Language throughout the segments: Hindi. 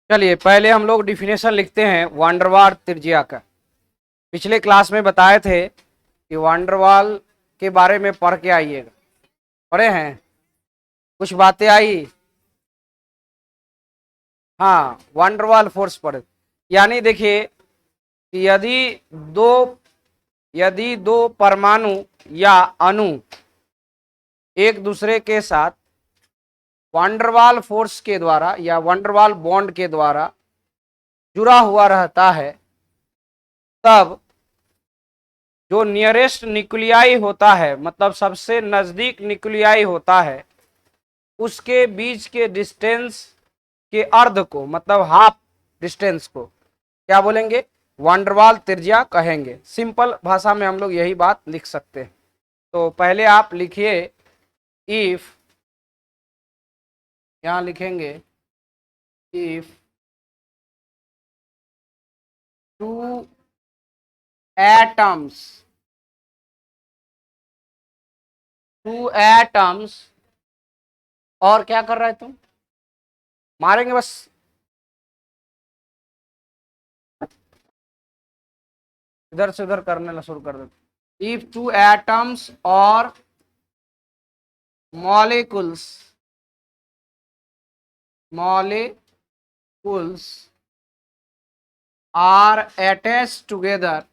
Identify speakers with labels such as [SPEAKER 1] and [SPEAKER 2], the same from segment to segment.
[SPEAKER 1] चलिए पहले हम लोग डिफिनेशन लिखते हैं वांडरवाल त्रिज्या का। पिछले क्लास में बताए थे कि वांडरवाल के बारे में पढ़ के आइएगा। पढ़े हैं? कुछ बातें आई? हाँ, वांडरवाल फोर्स पढ़े। यानी देखिए कि यदि दो परमाणु या अणु एक दूसरे के साथ वांडरवाल फोर्स के द्वारा या वांडरवाल बॉन्ड के द्वारा जुड़ा हुआ रहता है, तब जो नियरेस्ट न्यूक्लियाई होता है, मतलब सबसे नजदीक न्यूक्लियाई होता है, उसके बीच के डिस्टेंस के अर्ध को, मतलब हाफ डिस्टेंस को क्या बोलेंगे? वांडरवाल त्रिज्या कहेंगे। सिंपल भाषा में हम लोग यही बात लिख सकते हैं। तो पहले आप लिखिए इफ, यहां लिखेंगे इफ टू एटम्स और क्या कर रहे तुम? मारेंगे बस। इधर से उधर करने शुरू कर देते। इफ टू एटम्स और molecules are attached together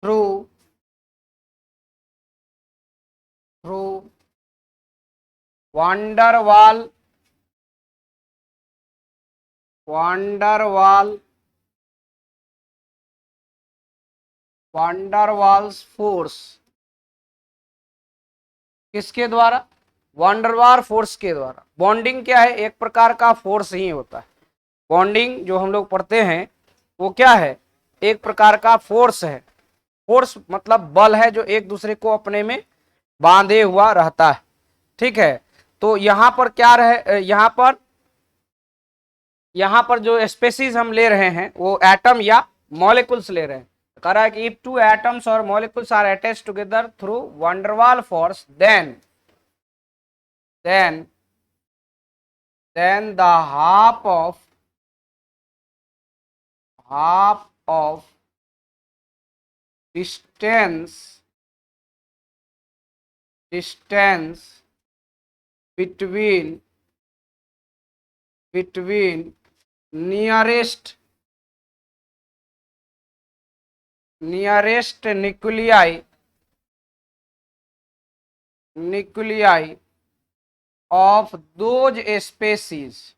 [SPEAKER 1] through van der Waal force. किसके द्वारा? वांडरवाल फोर्स के द्वारा। बॉन्डिंग क्या है? एक प्रकार का फोर्स ही होता है। बॉन्डिंग जो हम लोग पढ़ते हैं वो क्या है? एक प्रकार का फोर्स है। फोर्स मतलब बल है जो एक दूसरे को अपने में बांधे हुआ रहता है। ठीक है, तो यहां पर क्या रहे, यहां पर जो स्पेसीज हम ले रहे हैं वो एटम या मॉलिक्यूल्स ले रहे हैं। कह रहा है कि इफ टू एटम्स और molecules are attached together through van der Waals force, then the half of distance between nearest nuclei of those species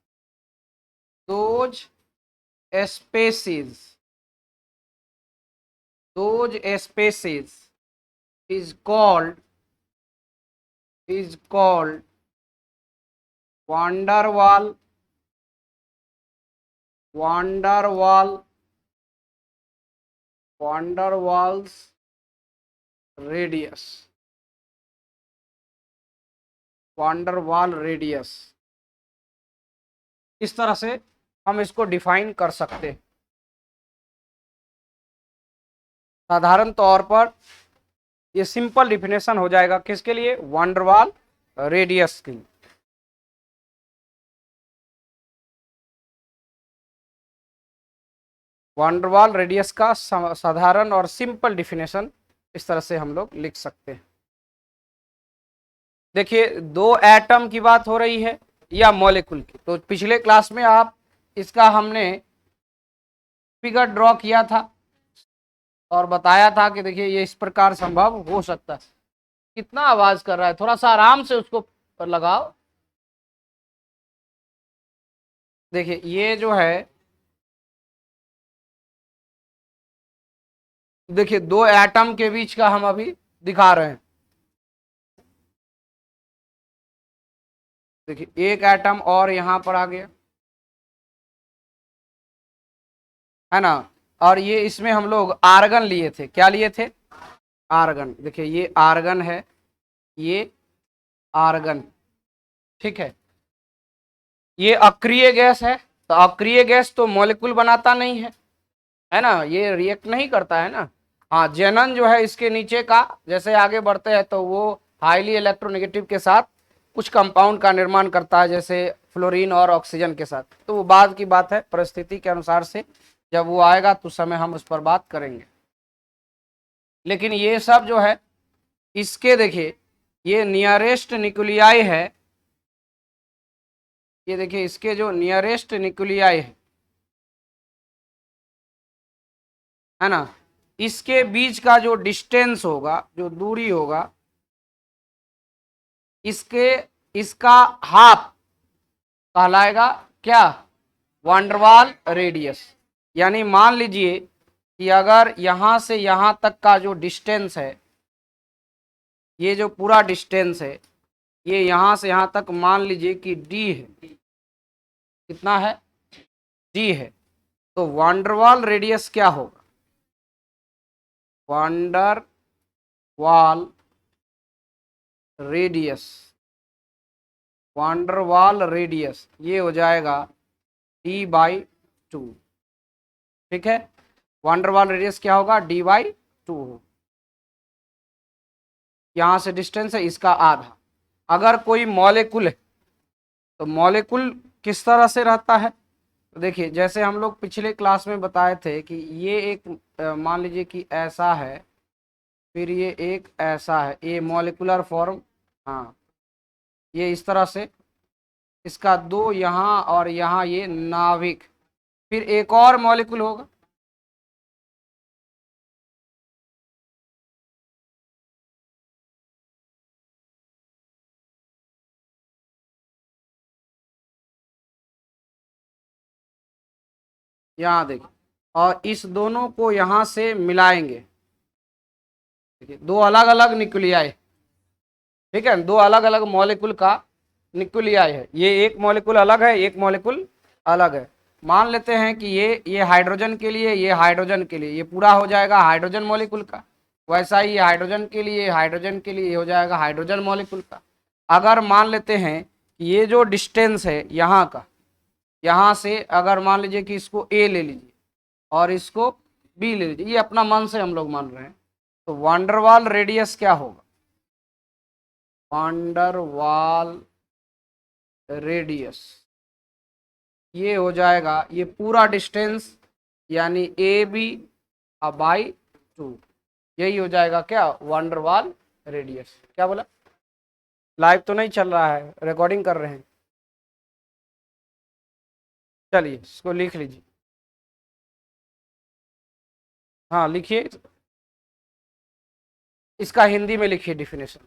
[SPEAKER 1] is called van der Waal radius. Van der Waal radius, इस तरह से हम इसको डिफाइन कर सकते हैं। साधारण तौर पर ये सिंपल डिफिनेशन हो जाएगा किसके लिए? वांडरवाल रेडियस के लिए। वांडरवाल रेडियस का साधारण और सिंपल डिफिनेशन इस तरह से हम लोग लिख सकते हैं। देखिए, दो एटम की बात हो रही है या मॉलिक्यूल की। तो पिछले क्लास में आप इसका हमने फिगर ड्रॉ किया था और बताया था कि देखिए ये इस प्रकार संभव हो सकता है। कितना आवाज कर रहा है, थोड़ा सा आराम से उसको पर लगाओ। देखिए ये जो है, देखिए दो एटम के बीच का हम अभी दिखा रहे हैं। देखिए एक एटम और यहां पर आ गया है ना, और ये इसमें हम लोग आर्गन लिए थे। क्या लिए थे? आर्गन। देखिए ये आर्गन है, ये आर्गन। ठीक है, ये अक्रिय गैस है, तो अक्रिय गैस तो मॉलिक्यूल बनाता नहीं है ना, ये रिएक्ट नहीं करता है ना। हाँ, जेनन जो है इसके नीचे का, जैसे आगे बढ़ते हैं तो वो हाईली इलेक्ट्रोनेगेटिव के साथ कुछ कंपाउंड का निर्माण करता है, जैसे फ्लोरीन और ऑक्सीजन के साथ। तो वो बाद की बात है, परिस्थिति के अनुसार से जब वो आएगा तो समय हम उस पर बात करेंगे। लेकिन ये सब जो है इसके देखिए, ये नियरेस्ट न्यूक्लियाई है, ये देखिए इसके जो नियरेस्ट न्यूक्लियाई है ना, इसके बीच का जो डिस्टेंस होगा, जो दूरी होगा, इसके इसका हाफ कहलाएगा क्या, वांडरवाल रेडियस। यानी मान लीजिए कि अगर यहां से यहां तक का जो डिस्टेंस है, ये जो पूरा डिस्टेंस है, ये यहां से यहां तक मान लीजिए कि d है, कितना है, d है, तो वांडरवाल रेडियस क्या होगा, वांडर वाल रेडियस, वांडरवाल रेडियस ये हो जाएगा d/2। ठीक है, वांडरवाल रेडियस क्या होगा, d/2 हो, यहां से डिस्टेंस है इसका आधा। अगर कोई मॉलिक्यूल है तो मॉलिक्यूल किस तरह से रहता है, तो देखिए जैसे हम लोग पिछले क्लास में बताए थे कि ये एक मान लीजिए कि ऐसा है, फिर ये एक ऐसा है, ये मॉलिक्यूलर फॉर्म, हाँ ये इस तरह से, इसका दो यहाँ और यहाँ ये नाभिक, फिर एक और मॉलिक्यूल होगा, यहाँ देखिए, और इस दोनों को यहाँ से मिलाएंगे, देखिए दो अलग अलग न्यूक्लियाई, ठीक है, दो अलग अलग मॉलिक्यूल का न्यूक्लियाई है, ये एक मॉलिक्यूल अलग है, एक मॉलिक्यूल अलग है। मान लेते हैं कि ये हाइड्रोजन के लिए, ये हाइड्रोजन के लिए, ये पूरा हो जाएगा हाइड्रोजन मॉलिक्यूल का, वैसा ही ये हाइड्रोजन के लिए, हाइड्रोजन के लिए हो जाएगा हाइड्रोजन मॉलिक्यूल का। अगर मान लेते हैं कि ये जो डिस्टेंस है यहाँ का, यहाँ से अगर मान लीजिए कि इसको ए ले लीजिए और इसको बी ले लीजिए, ये अपना मन से हम लोग मान रहे हैं, तो वांडरवाल रेडियस क्या होगा, वांडरवाल रेडियस ये हो जाएगा, ये पूरा डिस्टेंस यानी AB/2, यही हो जाएगा क्या, वांडरवाल रेडियस। क्या बोला, लाइव तो नहीं चल रहा है, रिकॉर्डिंग कर रहे हैं, चलिए इसको लिख लीजिए, हाँ लिखिए, इसका हिंदी में लिखिए डिफिनेशन,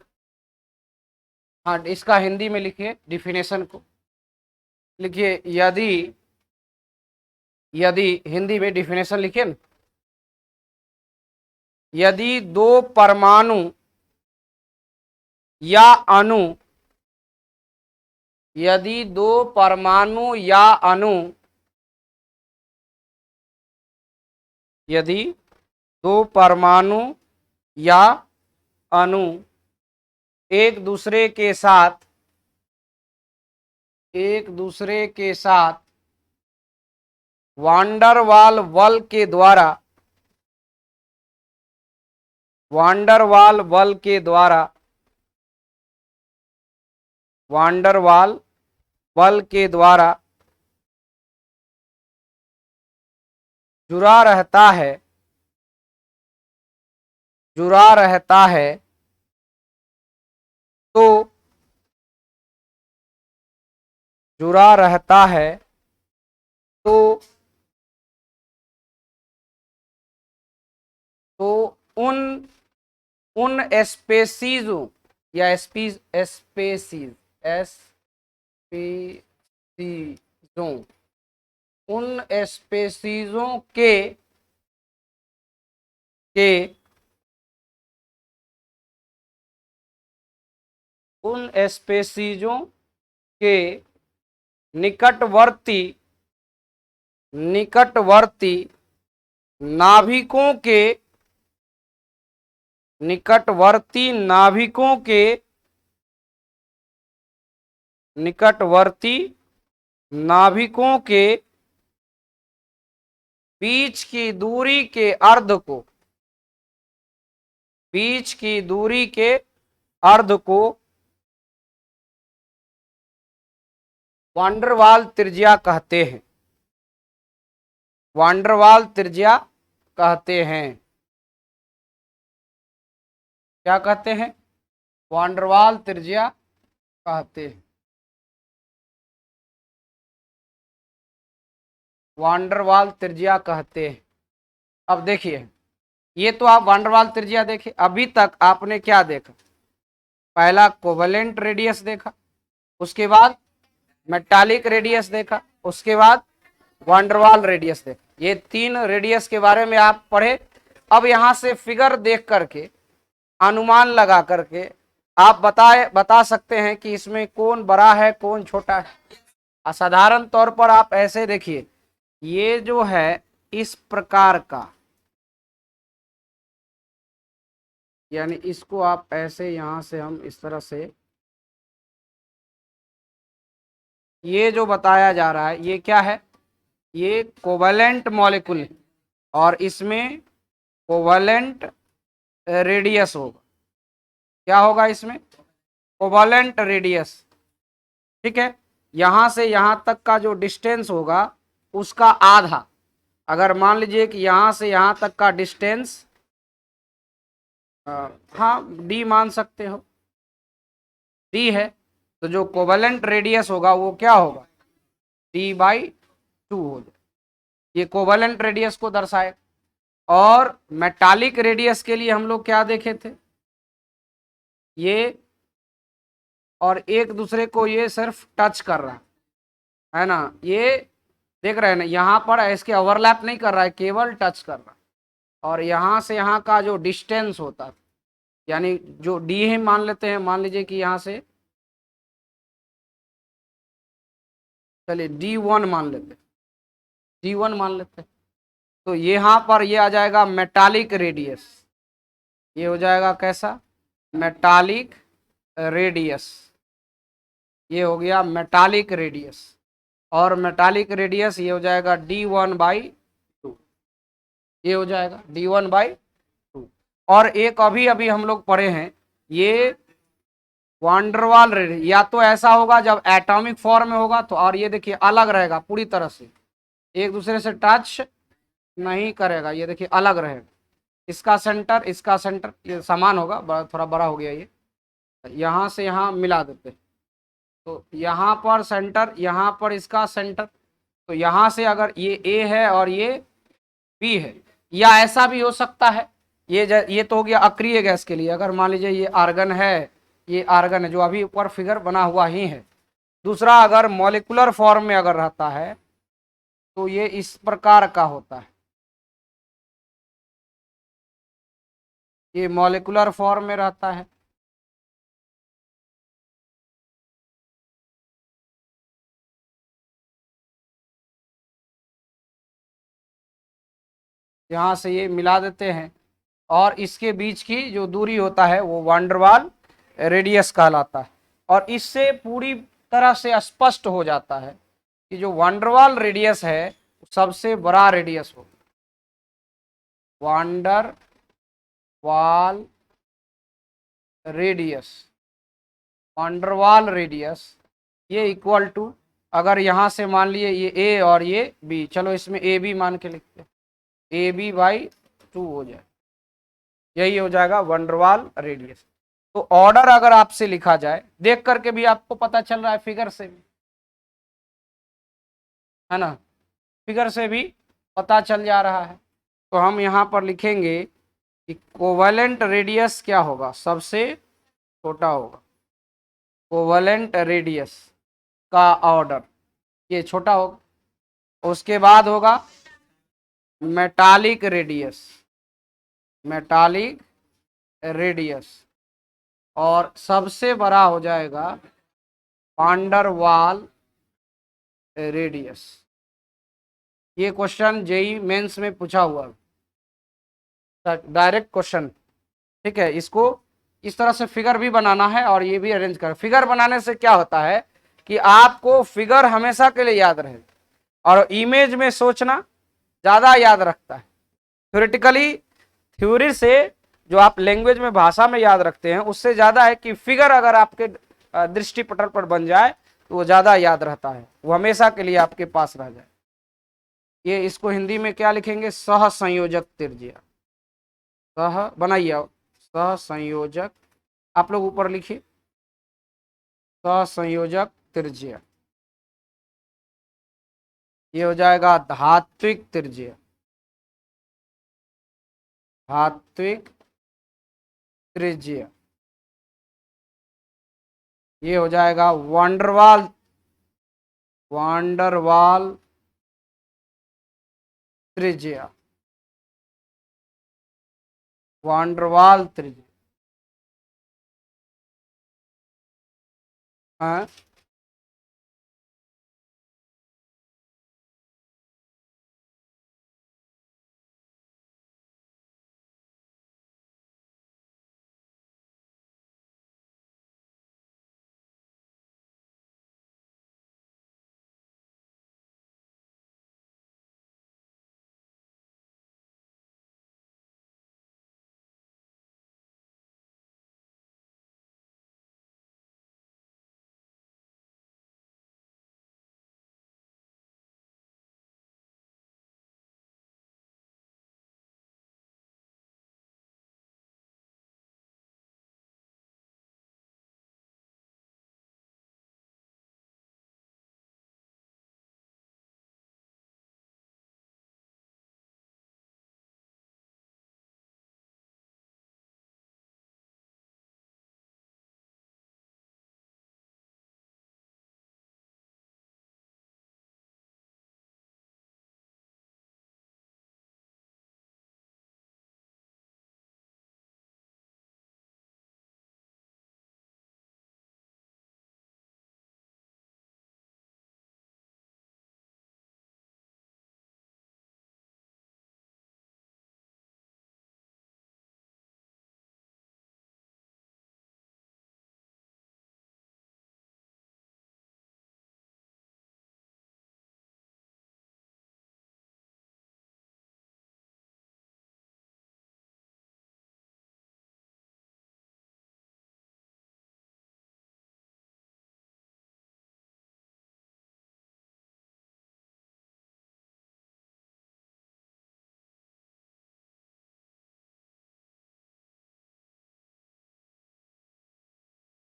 [SPEAKER 1] हाँ इसका हिंदी में लिखिए डिफिनेशन को, लिखिए यदि, यदि हिंदी में डिफिनेशन लिखिए ना, यदि दो परमाणु या अणु, यदि दो परमाणु या अणु, यदि दो परमाणु या अणु एक दूसरे के साथ, एक दूसरे के साथ वांडरवाल बल के द्वारा, वांडरवाल बल के द्वारा, वांडरवाल बल के द्वारा जुड़ा रहता है, जुड़ा रहता है, तो जुड़ा रहता है तो उन उन स्पेसीजों या स्पेसीज स्पेसीजों, उन स्पेसीजों के उन स्पेसीजों के निकटवर्ती, निकटवर्ती नाभिकों के, निकटवर्ती नाभिकों के, निकटवर्ती नाभिकों के बीच की दूरी के अर्ध को, बीच की दूरी के अर्ध को वांडरवाल त्रिज्या कहते हैं, वांडरवाल त्रिज्या कहते हैं। क्या कहते हैं? वांडरवाल त्रिज्या कहते हैं, वांडरवाल त्रिज्या कहते हैं। अब देखिए, ये तो आप वांडरवाल त्रिज्या देखे। अभी तक आपने क्या देखा? पहला कोवेलेंट रेडियस देखा, उसके बाद मेटालिक रेडियस देखा, उसके बाद वांडरवाल रेडियस देखा। ये 3 रेडियस के बारे में आप पढ़े। अब यहां से फिगर देख करके, अनुमान लगा करके आप बता सकते हैं कि इसमें कौन बड़ा है कौन छोटा है। असाधारण तौर पर आप ऐसे देखिए, ये जो है इस प्रकार का, यानी इसको आप ऐसे, यहां से हम इस तरह से, ये जो बताया जा रहा है ये क्या है? ये कोवेलेंट मॉलिक्यूल, और इसमें कोवेलेंट रेडियस होगा। क्या होगा इसमें? Covalent radius. ठीक है, यहां से यहां तक का जो डिस्टेंस होगा उसका आधा। अगर मान लीजिए कि यहां से यहां तक का डिस्टेंस, हाँ डी मान सकते हो, डी है, तो जो कोवेलेंट रेडियस होगा वो क्या होगा? d/2 हो जाए। ये कोवेलेंट रेडियस को दर्शाए। और मेटालिक रेडियस के लिए हम लोग क्या देखे थे? ये और एक दूसरे को ये सिर्फ टच कर रहा है ना, ये देख रहे हैं ना, यहाँ पर इसके ओवरलैप नहीं कर रहा है, केवल टच कर रहा है। और यहाँ से यहाँ का जो डिस्टेंस होता है, यानी जो डी है मान लेते हैं, मान लीजिए कि यहाँ से, चलिए d1 मान लेते हैं, d1 मान लेते हैं। तो यहाँ पर ये आ जाएगा मेटालिक रेडियस। ये हो जाएगा कैसा? Metallic radius. ये हो गया मेटालिक रेडियस। और मेटालिक रेडियस ये हो जाएगा d1/2। ये हो जाएगा d1/2। और एक अभी अभी हम लोग पढ़े हैं, ये वांडरवाल रेडियस या तो ऐसा होगा जब एटॉमिक फॉर्म में होगा, तो और ये देखिए अलग रहेगा पूरी तरह से, एक दूसरे से टच नहीं करेगा। ये देखिए अलग रहेगा, इसका सेंटर ये समान होगा, थोड़ा बड़ा हो गया ये। यहाँ से यहाँ मिला देते हैं, तो यहाँ पर सेंटर, यहाँ पर इसका सेंटर। तो यहाँ से अगर ये A है और ये B है, या ऐसा भी हो सकता है, ये तो हो गया अक्रिय गैस के लिए। अगर मान लीजिए ये आर्गन है, ये आर्गन है जो अभी ऊपर फिगर बना हुआ ही है। दूसरा, अगर मॉलिक्यूलर फॉर्म में अगर रहता है तो ये इस प्रकार का होता है, ये मॉलिक्यूलर फॉर्म में रहता है। यहाँ से ये मिला देते हैं, और इसके बीच की जो दूरी होता है वो वांडरवाल रेडियस कहलाता है। और इससे पूरी तरह से स्पष्ट हो जाता है कि जो वांडरवाल रेडियस है सबसे बड़ा रेडियस हो। वांडरवाल रेडियस, वांडरवाल रेडियस ये इक्वल टू, अगर यहाँ से मान लिए ये A और ये B, चलो इसमें AB मान के लिखते हैं, AB/2 हो जाए। यही हो जाएगा वांडरवाल रेडियस। तो ऑर्डर अगर आपसे लिखा जाए, देख करके भी आपको पता चल रहा है, फिगर से भी, है ना, फिगर से भी पता चल जा रहा है। तो हम यहाँ पर लिखेंगे कि कोवेलेंट रेडियस क्या होगा? सबसे छोटा होगा। कोवेलेंट रेडियस का ऑर्डर ये छोटा होगा। उसके बाद होगा मेटालिक रेडियस, मेटालिक रेडियस, और सबसे बड़ा हो जाएगा वांडरवाल रेडियस। ये क्वेश्चन जेई मेंस में पूछा हुआ, डायरेक्ट क्वेश्चन। ठीक है, इसको इस तरह से फिगर भी बनाना है और ये भी अरेंज कर। फिगर बनाने से क्या होता है कि आपको फिगर हमेशा के लिए याद रहे, और इमेज में सोचना ज्यादा याद रखता है। थ्योरेटिकली, थ्योरी से जो आप लैंग्वेज में, भाषा में याद रखते हैं, उससे ज्यादा है कि फिगर अगर आपके दृष्टि पटल पर बन जाए तो वो ज्यादा याद रहता है, वो हमेशा के लिए आपके पास रह जाए। ये इसको हिंदी में क्या लिखेंगे? सह संयोजक त्रिज्या। सह बनाइए आप, सह संयोजक, आप लोग ऊपर लिखिए, सह संयोजक त्रिज्या। ये हो जाएगा धात्विक त्रिज्या, धात्विक त्रिज्या। ये हो जाएगा वांडरवाल, वांडरवाल त्रिज्या, वांडरवाल त्रिज्या। हाँ,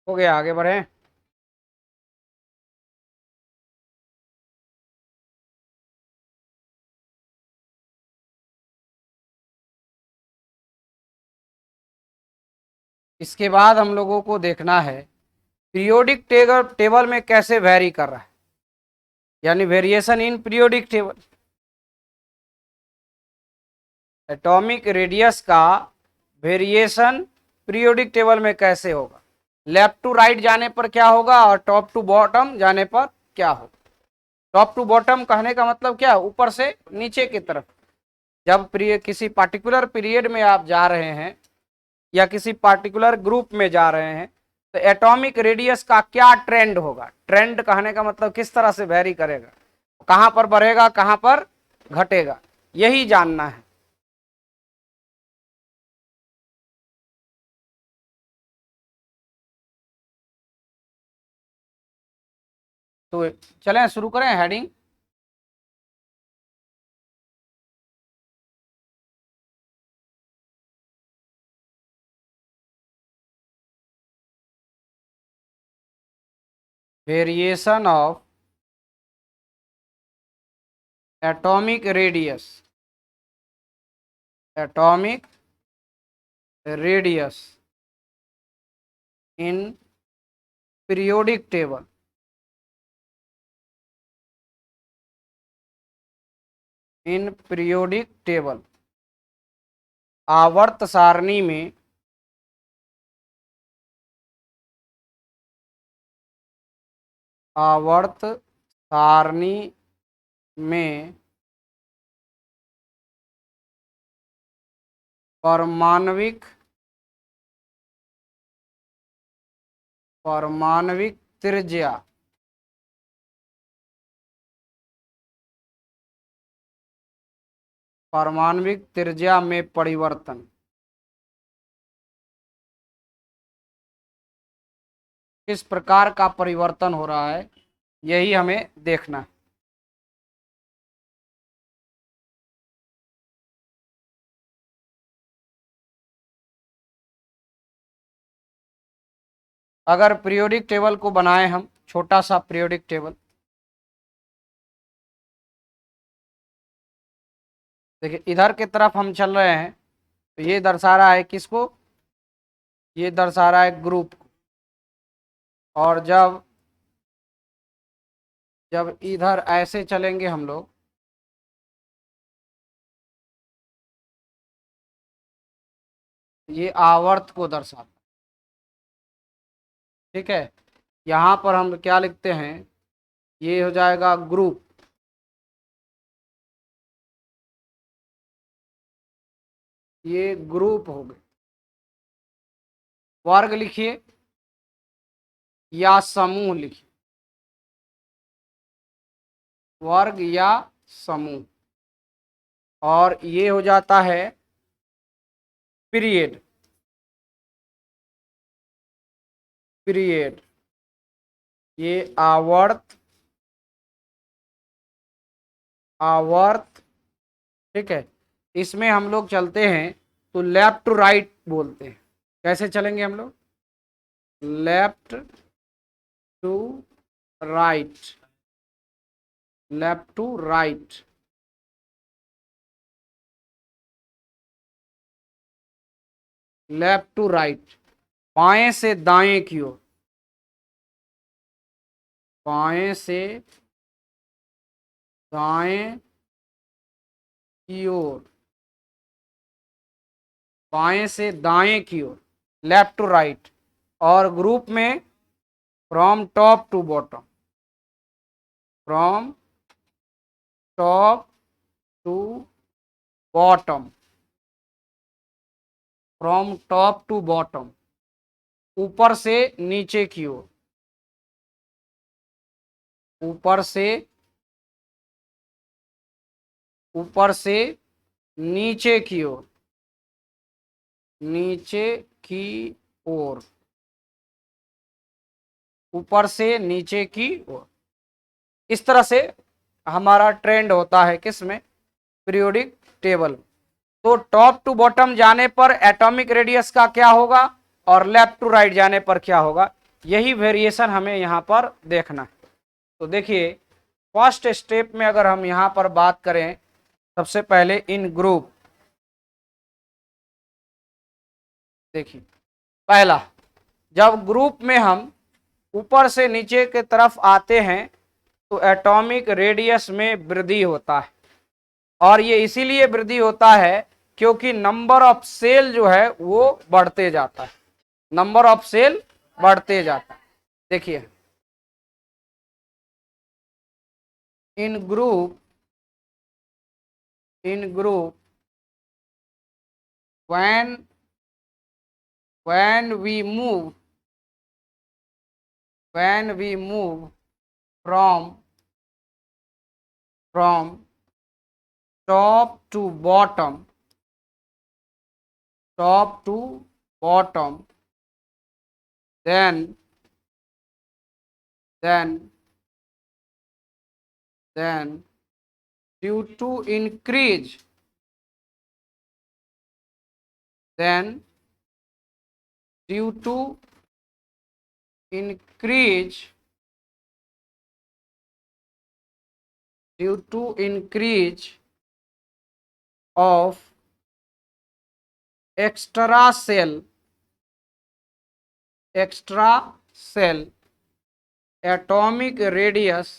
[SPEAKER 1] हो गया, आगे बढ़े। इसके बाद हम लोगों को देखना है पीरियोडिक टेबल में कैसे वेरी कर रहा है, यानी variation in periodic table. Atomic radius का वेरिएशन पीरियोडिक टेबल में कैसे होगा? लेफ्ट टू राइट जाने पर क्या होगा और टॉप टू बॉटम जाने पर क्या होगा? टॉप टू बॉटम कहने का मतलब क्या? ऊपर से नीचे की तरफ। जब किसी पार्टिकुलर पीरियड में आप जा रहे हैं या किसी पार्टिकुलर ग्रुप में जा रहे हैं तो एटॉमिक रेडियस का क्या ट्रेंड होगा? ट्रेंड कहने का मतलब किस तरह से वेरी करेगा, कहां पर बढ़ेगा, कहां पर घटेगा, यही जानना है। तो चलें शुरू करें heading. Variation of atomic radius, atomic radius in periodic table, in periodic table, आवर्त सारणी में, आवर्त सारणी में परमाणविक, परमाणविक त्रिज्या, पारमाणविक त्रिज्या में परिवर्तन। किस प्रकार का परिवर्तन हो रहा है, यही हमें देखना है। अगर पीरियोडिक टेबल को बनाए हम, छोटा सा पीरियोडिक टेबल, देखिए इधर की तरफ हम चल रहे हैं तो ये दर्शा रहा है किसको, ये दर्शा रहा है ग्रुप को। और जब जब इधर ऐसे चलेंगे हम लोग, ये आवर्त को दर्शाता है। ठीक है, यहाँ पर हम क्या लिखते हैं, ये हो जाएगा ग्रुप, ये ग्रुप हो गए। वर्ग लिखिए या समूह लिखिए, वर्ग या समूह। और ये हो जाता है पीरियड, पीरियड, ये आवर्त, आवर्त। ठीक है, इसमें हम लोग चलते हैं तो लेफ्ट टू राइट बोलते हैं। कैसे चलेंगे हम लोग, left to right, left to right, left to right, बाएं से दाएं की ओर, बाएं से दाएं की ओर, बाएं से दाएं की ओर, लेफ्ट टू राइट। और ग्रुप में from top to bottom, from top to bottom, from top to bottom, ऊपर से नीचे की ओर, ऊपर से, ऊपर से नीचे की ओर, नीचे की ओर, ऊपर से नीचे की ओर। इस तरह से हमारा ट्रेंड होता है किसमें, पीरियोडिक टेबल। तो टॉप टू बॉटम जाने पर एटॉमिक रेडियस का क्या होगा और लेफ्ट टू राइट जाने पर क्या होगा, यही वेरिएशन हमें यहां पर देखना है। तो देखिए फर्स्ट स्टेप में अगर हम यहां पर बात करें, सबसे पहले इन ग्रुप, देखिए पहला, जब ग्रुप में हम ऊपर से नीचे के तरफ आते हैं तो एटॉमिक रेडियस में वृद्धि होता है। और ये इसीलिए वृद्धि होता है क्योंकि नंबर ऑफ सेल जो है वो बढ़ते जाता है, नंबर ऑफ सेल बढ़ते जाता है। देखिए in group, in group when we move, when we move from top to bottom, top to bottom, then then then due to increase, then due to increase, due to increase of extra cell, extra cell, atomic radius,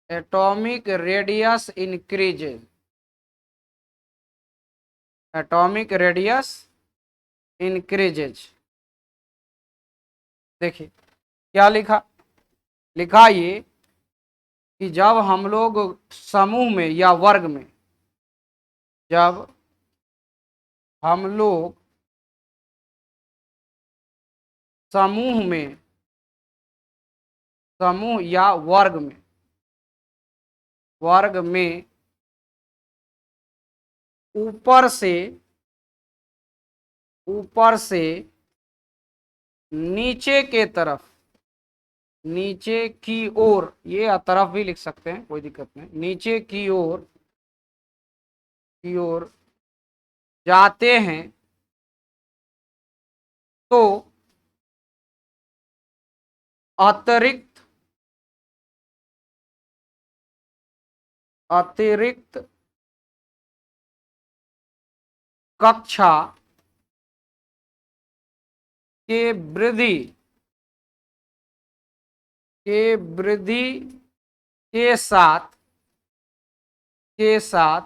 [SPEAKER 1] atomic radius increases, atomic radius increases। देखिए क्या लिखा, लिखा ये कि जब हम लोग समूह में या वर्ग में, जब हम लोग समूह में, समूह या वर्ग में, वर्ग में ऊपर से नीचे के तरफ, नीचे की ओर, ये तरफ भी लिख सकते हैं, कोई दिक्कत नहीं, नीचे की ओर जाते हैं तो अतिरिक्त कक्षा के वृद्धि के साथ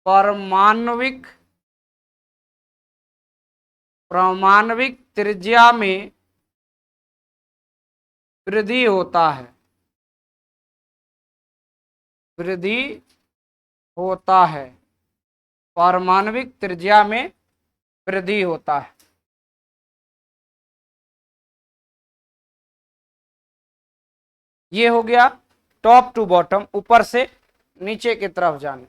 [SPEAKER 1] परमाणविक त्रिज्या में वृद्धि होता है, पारमाणविक त्रिज्या में वृद्धि होता है। ये हो गया टॉप टू बॉटम, ऊपर से नीचे की तरफ जाने।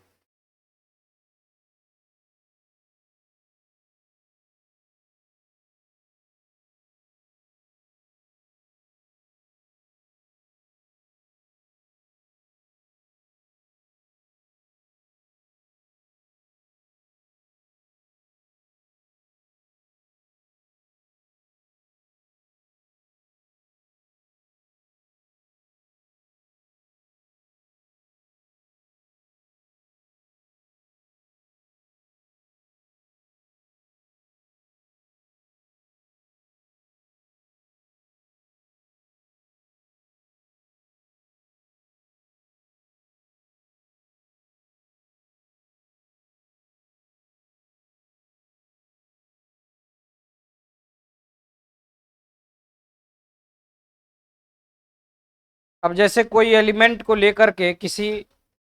[SPEAKER 1] अब जैसे कोई एलिमेंट को लेकर के, किसी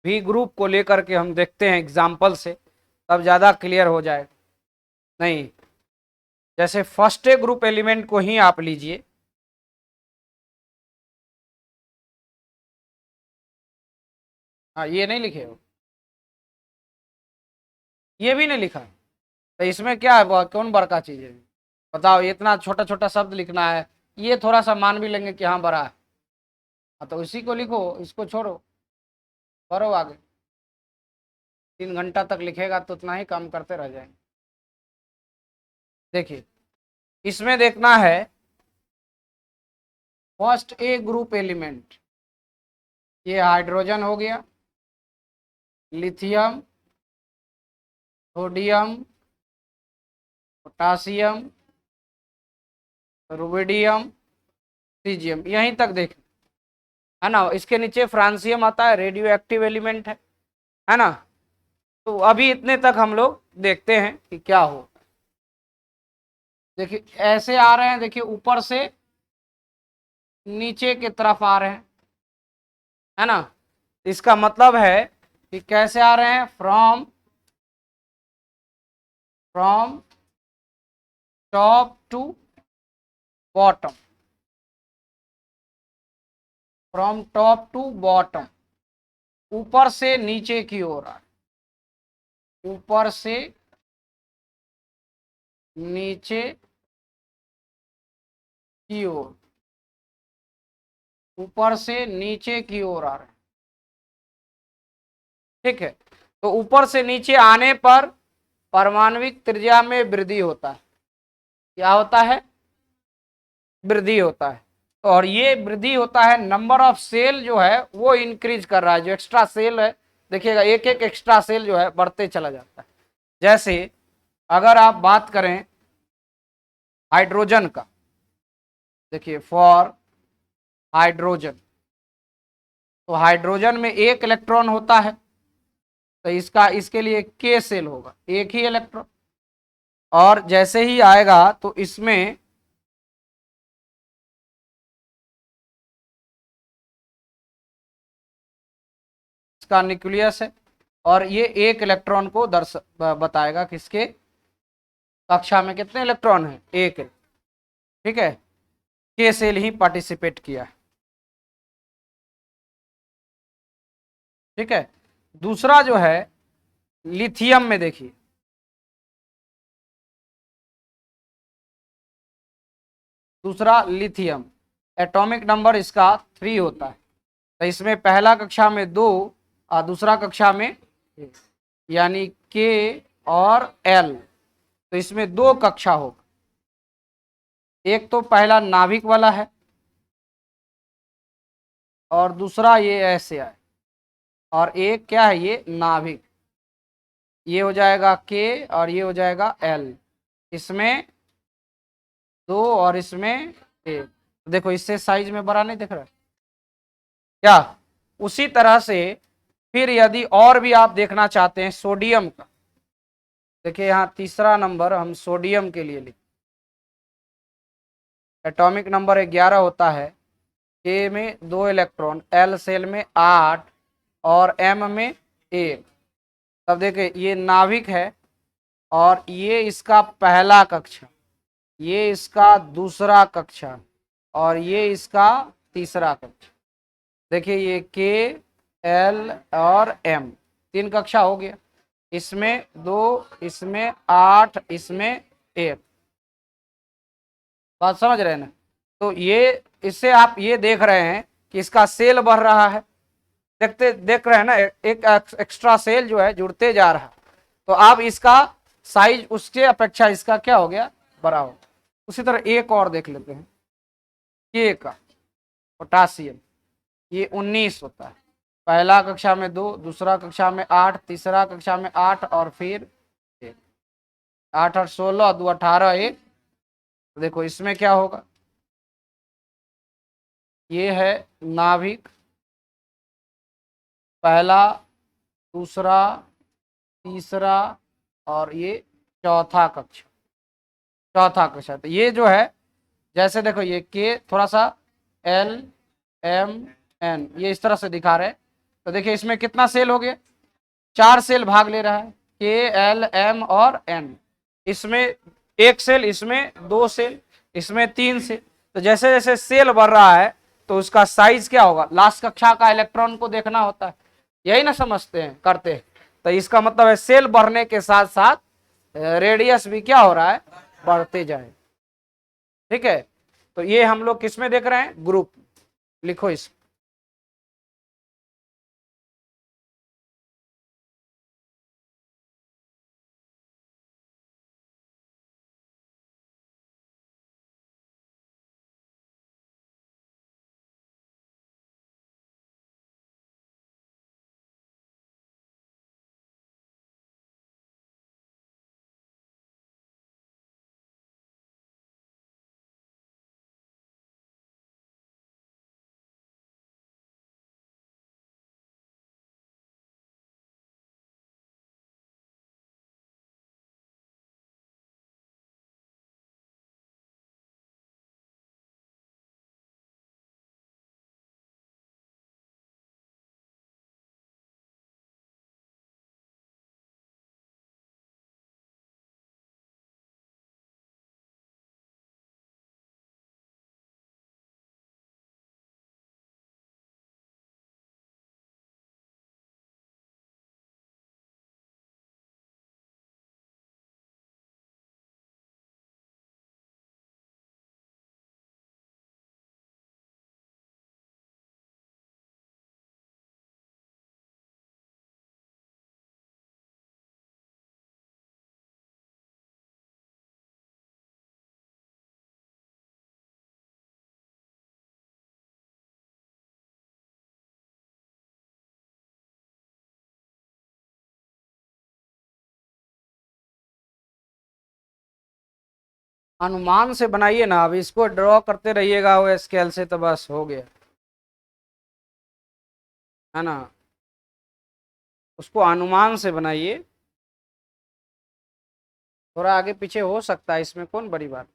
[SPEAKER 1] भी ग्रुप को लेकर के हम देखते हैं एग्जाम्पल से, तब ज्यादा क्लियर हो जाए। नहीं, जैसे फर्स्ट ग्रुप एलिमेंट को ही आप लीजिए, हाँ ये नहीं लिखे हो, ये भी नहीं लिखा है, तो इसमें क्या है, कौन बड़का चीज है बताओ? इतना छोटा छोटा शब्द लिखना है, ये थोड़ा सा मान भी लेंगे कि हाँ बड़ा है, हाँ तो इसी को लिखो, इसको छोड़ो, करो आगे। 3 घंटा तक लिखेगा तो उतना ही काम करते रह जाएंगे। देखिए इसमें देखना है फर्स्ट ए ग्रुप एलिमेंट, ये हाइड्रोजन हो गया, lithium, sodium, potassium, rubidium, caesium, यहीं तक देख, है ना। इसके नीचे फ्रांसियम आता है, रेडियो एक्टिव एलिमेंट है ना। तो अभी इतने तक हम लोग देखते हैं कि क्या हो। देखिए ऐसे आ रहे हैं, देखिए ऊपर से नीचे की तरफ आ रहे हैं, है ना। इसका मतलब है कि कैसे आ रहे हैं, from top to bottom, from top to bottom, ऊपर से नीचे की ओर आ, ऊपर से नीचे की ओर, ऊपर से नीचे की ओर आ रहे हैं, ठीक है। तो ऊपर से नीचे आने पर परमाणविक त्रिज्या में वृद्धि होता है। क्या होता है? वृद्धि होता है। और ये वृद्धि होता है, नंबर ऑफ सेल जो है वो इंक्रीज कर रहा है, जो एक्स्ट्रा सेल है देखिएगा, एक एक एक्स्ट्रा सेल जो है बढ़ते चला जाता है। जैसे अगर आप बात करें हाइड्रोजन का, देखिए फॉर हाइड्रोजन, तो हाइड्रोजन में एक इलेक्ट्रॉन होता है, तो इसका इसके लिए के सेल होगा, एक ही इलेक्ट्रॉन। और जैसे ही आएगा तो इसमें इसका न्यूक्लियस है, और ये एक इलेक्ट्रॉन को बताएगा, किसके कक्षा में कितने इलेक्ट्रॉन है, एक, ठीक है। के सेल ही पार्टिसिपेट किया है, ठीक है। दूसरा जो है लिथियम में देखिए, दूसरा लिथियम, एटॉमिक नंबर इसका 3 होता है। तो इसमें पहला कक्षा में 2 और दूसरा कक्षा में 1, यानी के और एल। तो इसमें 2 कक्षा होगा, एक तो पहला नाभिक वाला है और दूसरा ये ऐसे है, और एक क्या है, ये नाभिक, ये हो जाएगा के और ये हो जाएगा एल। इसमें 2 और इसमें 1। देखो इससे साइज में बड़ा नहीं दिख रहा है क्या? उसी तरह से फिर यदि और भी आप देखना चाहते हैं सोडियम का, देखिए यहां तीसरा नंबर हम सोडियम के लिए लिख, एटॉमिक नंबर 11 होता है, के में 2 इलेक्ट्रॉन, एल सेल में 8 और एम में 1। तब देखिए ये नाभिक है और ये इसका पहला कक्षा, ये इसका दूसरा कक्षा और ये इसका तीसरा कक्षा। देखिए ये के एल और एम 3 कक्षा हो गया, इसमें 2, इसमें 8, इसमें 1। बात समझ रहे हैं ना? तो ये इससे आप ये देख रहे हैं कि इसका सेल बढ़ रहा है, देख रहे हैं ना, एक एक्स्ट्रा सेल जो है जुड़ते जा रहा है। तो अब इसका साइज उसके अपेक्षा इसका क्या हो गया, बड़ा हो। उसी तरह एक और देख लेते हैं, के का पोटासियम, ये 19 होता है, पहला कक्षा में 2, दूसरा कक्षा में 8, तीसरा कक्षा में 8 और फिर 1। 8 और 16, 2 18, 1। देखो इसमें क्या होगा, ये है नाभिक, पहला, दूसरा, तीसरा और ये चौथा कक्षा, चौथा कक्षा। तो ये जो है, जैसे देखो ये के थोड़ा सा एल एम एन ये इस तरह से दिखा रहे हैं। तो देखिए इसमें कितना सेल हो गया, 4 सेल भाग ले रहा है, के एल एम और एन। इसमें 1 सेल, इसमें 2 सेल, इसमें 3 सेल। तो जैसे जैसे सेल बढ़ रहा है तो उसका साइज क्या होगा, लास्ट कक्षा का इलेक्ट्रॉन को देखना होता है, यही ना समझते हैं, करते हैं। तो इसका मतलब है सेल बढ़ने के साथ साथ रेडियस भी क्या हो रहा है, बढ़ते जाए। ठीक है, तो ये हम लोग किस में देख रहे हैं, ग्रुप। लिखो इस अनुमान से बनाइए ना, अब इसको ड्रॉ करते रहिएगा वो स्केल से, तो बस हो गया है ना। उसको अनुमान से बनाइए, थोड़ा आगे पीछे हो सकता है, इसमें कौन बड़ी बात।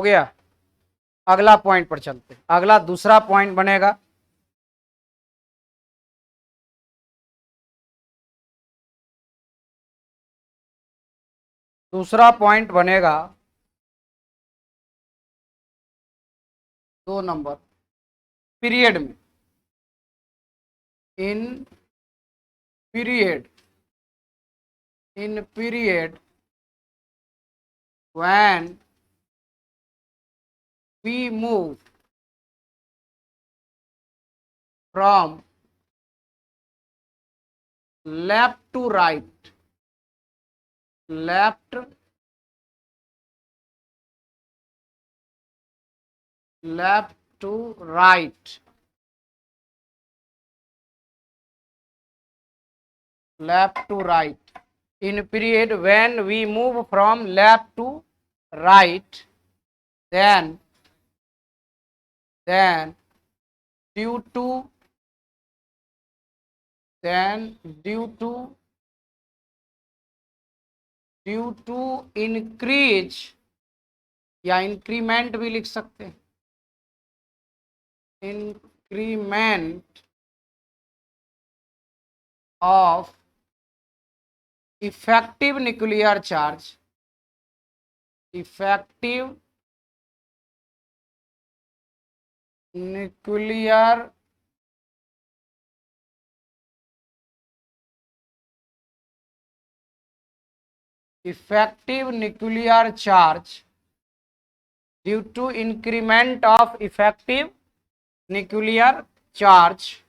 [SPEAKER 1] हो गया। अगला पॉइंट पर चलते हैं। अगला दूसरा पॉइंट बनेगा दूसरा पॉइंट बनेगा 2 नंबर, पीरियड में। In period when we move from left to right, left to right, in period when we move from left to right, then due to increase या इंक्रीमेंट भी लिख सकते हैं, increment of effective nuclear charge, effective nuclear charge due to increment of effective nuclear charge,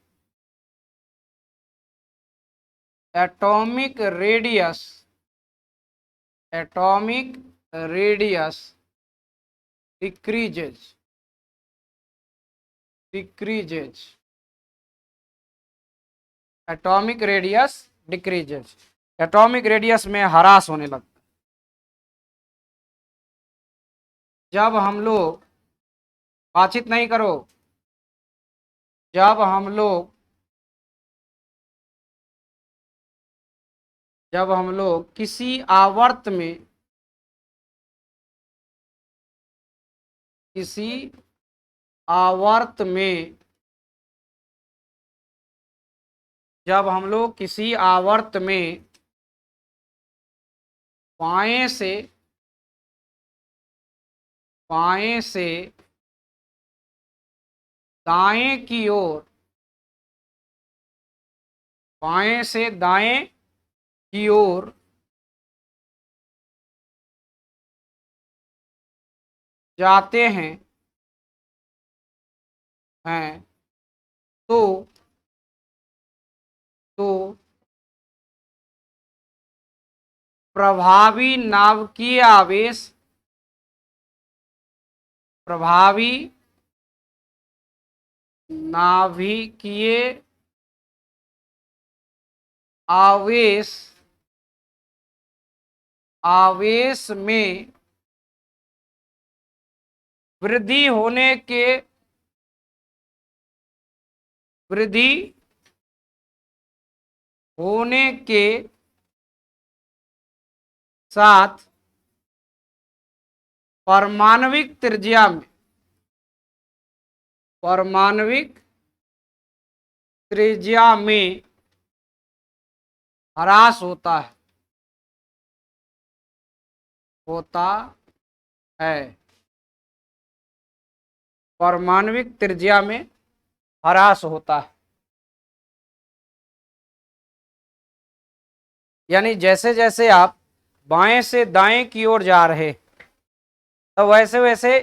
[SPEAKER 1] atomic radius decreases, atomic radius decreases, atomic radius में ह्रास होने लगता है। जब हम लोग, बातचीत नहीं करो, जब हम लोग किसी आवर्त में जब हम लोग किसी आवर्त में बाएं से दाएं की ओर, बाएं से दाएं की ओर जाते हैं तो प्रभावी नाभिकीय आवेश में वृद्धि होने के साथ परमाणविक त्रिज्या में ह्रास होता है, परमाणविक त्रिज्या में ह्रास होता है। यानी जैसे जैसे आप बाएं से दाएं की ओर जा रहे, तो वैसे वैसे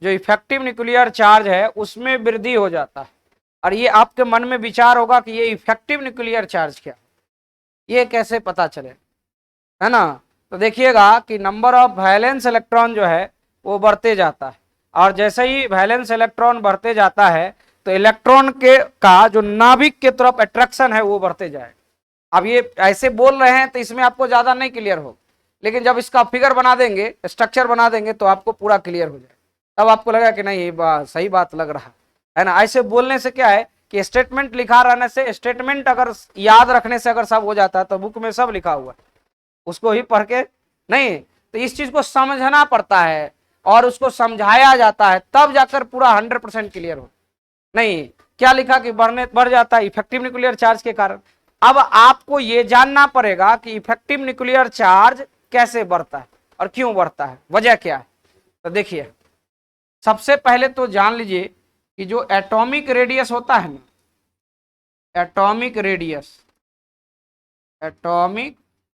[SPEAKER 1] जो इफेक्टिव न्यूक्लियर चार्ज है उसमें वृद्धि हो जाता है। और ये आपके मन में विचार होगा कि ये इफेक्टिव न्यूक्लियर चार्ज क्या, ये कैसे पता चले, है ना। तो देखिएगा कि नंबर ऑफ वैलेंस इलेक्ट्रॉन जो है वो बढ़ते जाता है, और जैसे ही वैलेंस इलेक्ट्रॉन बढ़ते जाता है तो इलेक्ट्रॉन का जो नाभिक के तरफ अट्रैक्शन है वो बढ़ते जाएगा। अब ये ऐसे बोल रहे हैं तो इसमें आपको ज्यादा नहीं क्लियर होगा, लेकिन जब इसका फिगर बना देंगे, स्ट्रक्चर बना देंगे, तो आपको पूरा क्लियर हो जाएगा। तब आपको लगा कि नहीं ये सही बात लग रहा है ना। ऐसे बोलने से क्या है कि स्टेटमेंट लिखा रहने से, स्टेटमेंट अगर याद रखने से अगर सब हो जाता है तो बुक में सब लिखा हुआ है, उसको ही पढ़ के नहीं, तो इस चीज को समझना पड़ता है। और उसको समझाया जाता है, तब जाकर पूरा 100% क्लियर हो। नहीं, क्या लिखा कि बढ़ जाता है इफेक्टिव न्यूक्लियर चार्ज के कारण। अब आपको यह जानना पड़ेगा कि इफेक्टिव न्यूक्लियर चार्ज कैसे बढ़ता है और क्यों बढ़ता है, वजह क्या है। तो देखिए, सबसे पहले तो जान लीजिए कि जो एटॉमिक रेडियस होता है ना, एटॉमिक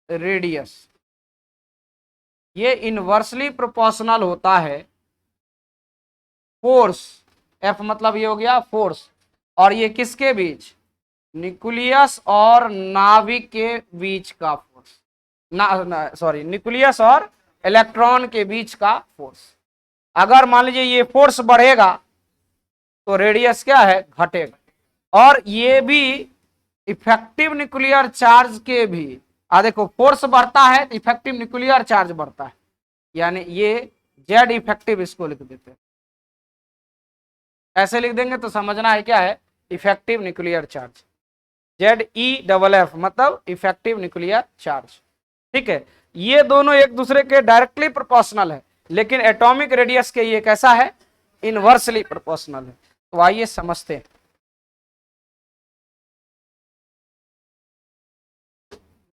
[SPEAKER 1] रेडियस ये इनवर्सली प्रोपोर्शनल होता है फोर्स, एफ मतलब ये हो गया फोर्स, और ये किसके बीच, न्यूक्लियस और नाभिक के बीच का फोर्स, सॉरी न्यूक्लियस और इलेक्ट्रॉन के बीच का फोर्स। अगर मान लीजिए ये फोर्स बढ़ेगा तो रेडियस क्या है, घटेगा। और ये भी इफेक्टिव न्यूक्लियर चार्ज के भी, देखो फोर्स बढ़ता है तो इफेक्टिव न्यूक्लियर चार्ज बढ़ता है, यानी ये जेड इफेक्टिव इसको लिख देते हैं, ऐसे लिख देंगे तो समझना है क्या है, इफेक्टिव न्यूक्लियर चार्ज, ZEFF मतलब इफेक्टिव न्यूक्लियर चार्ज। ठीक है, ये दोनों एक दूसरे के डायरेक्टली प्रोपोर्शनल है, लेकिन एटॉमिक रेडियस के ये कैसा है, इनवर्सली प्रोपोर्शनल है। तो आइए समझते हैं।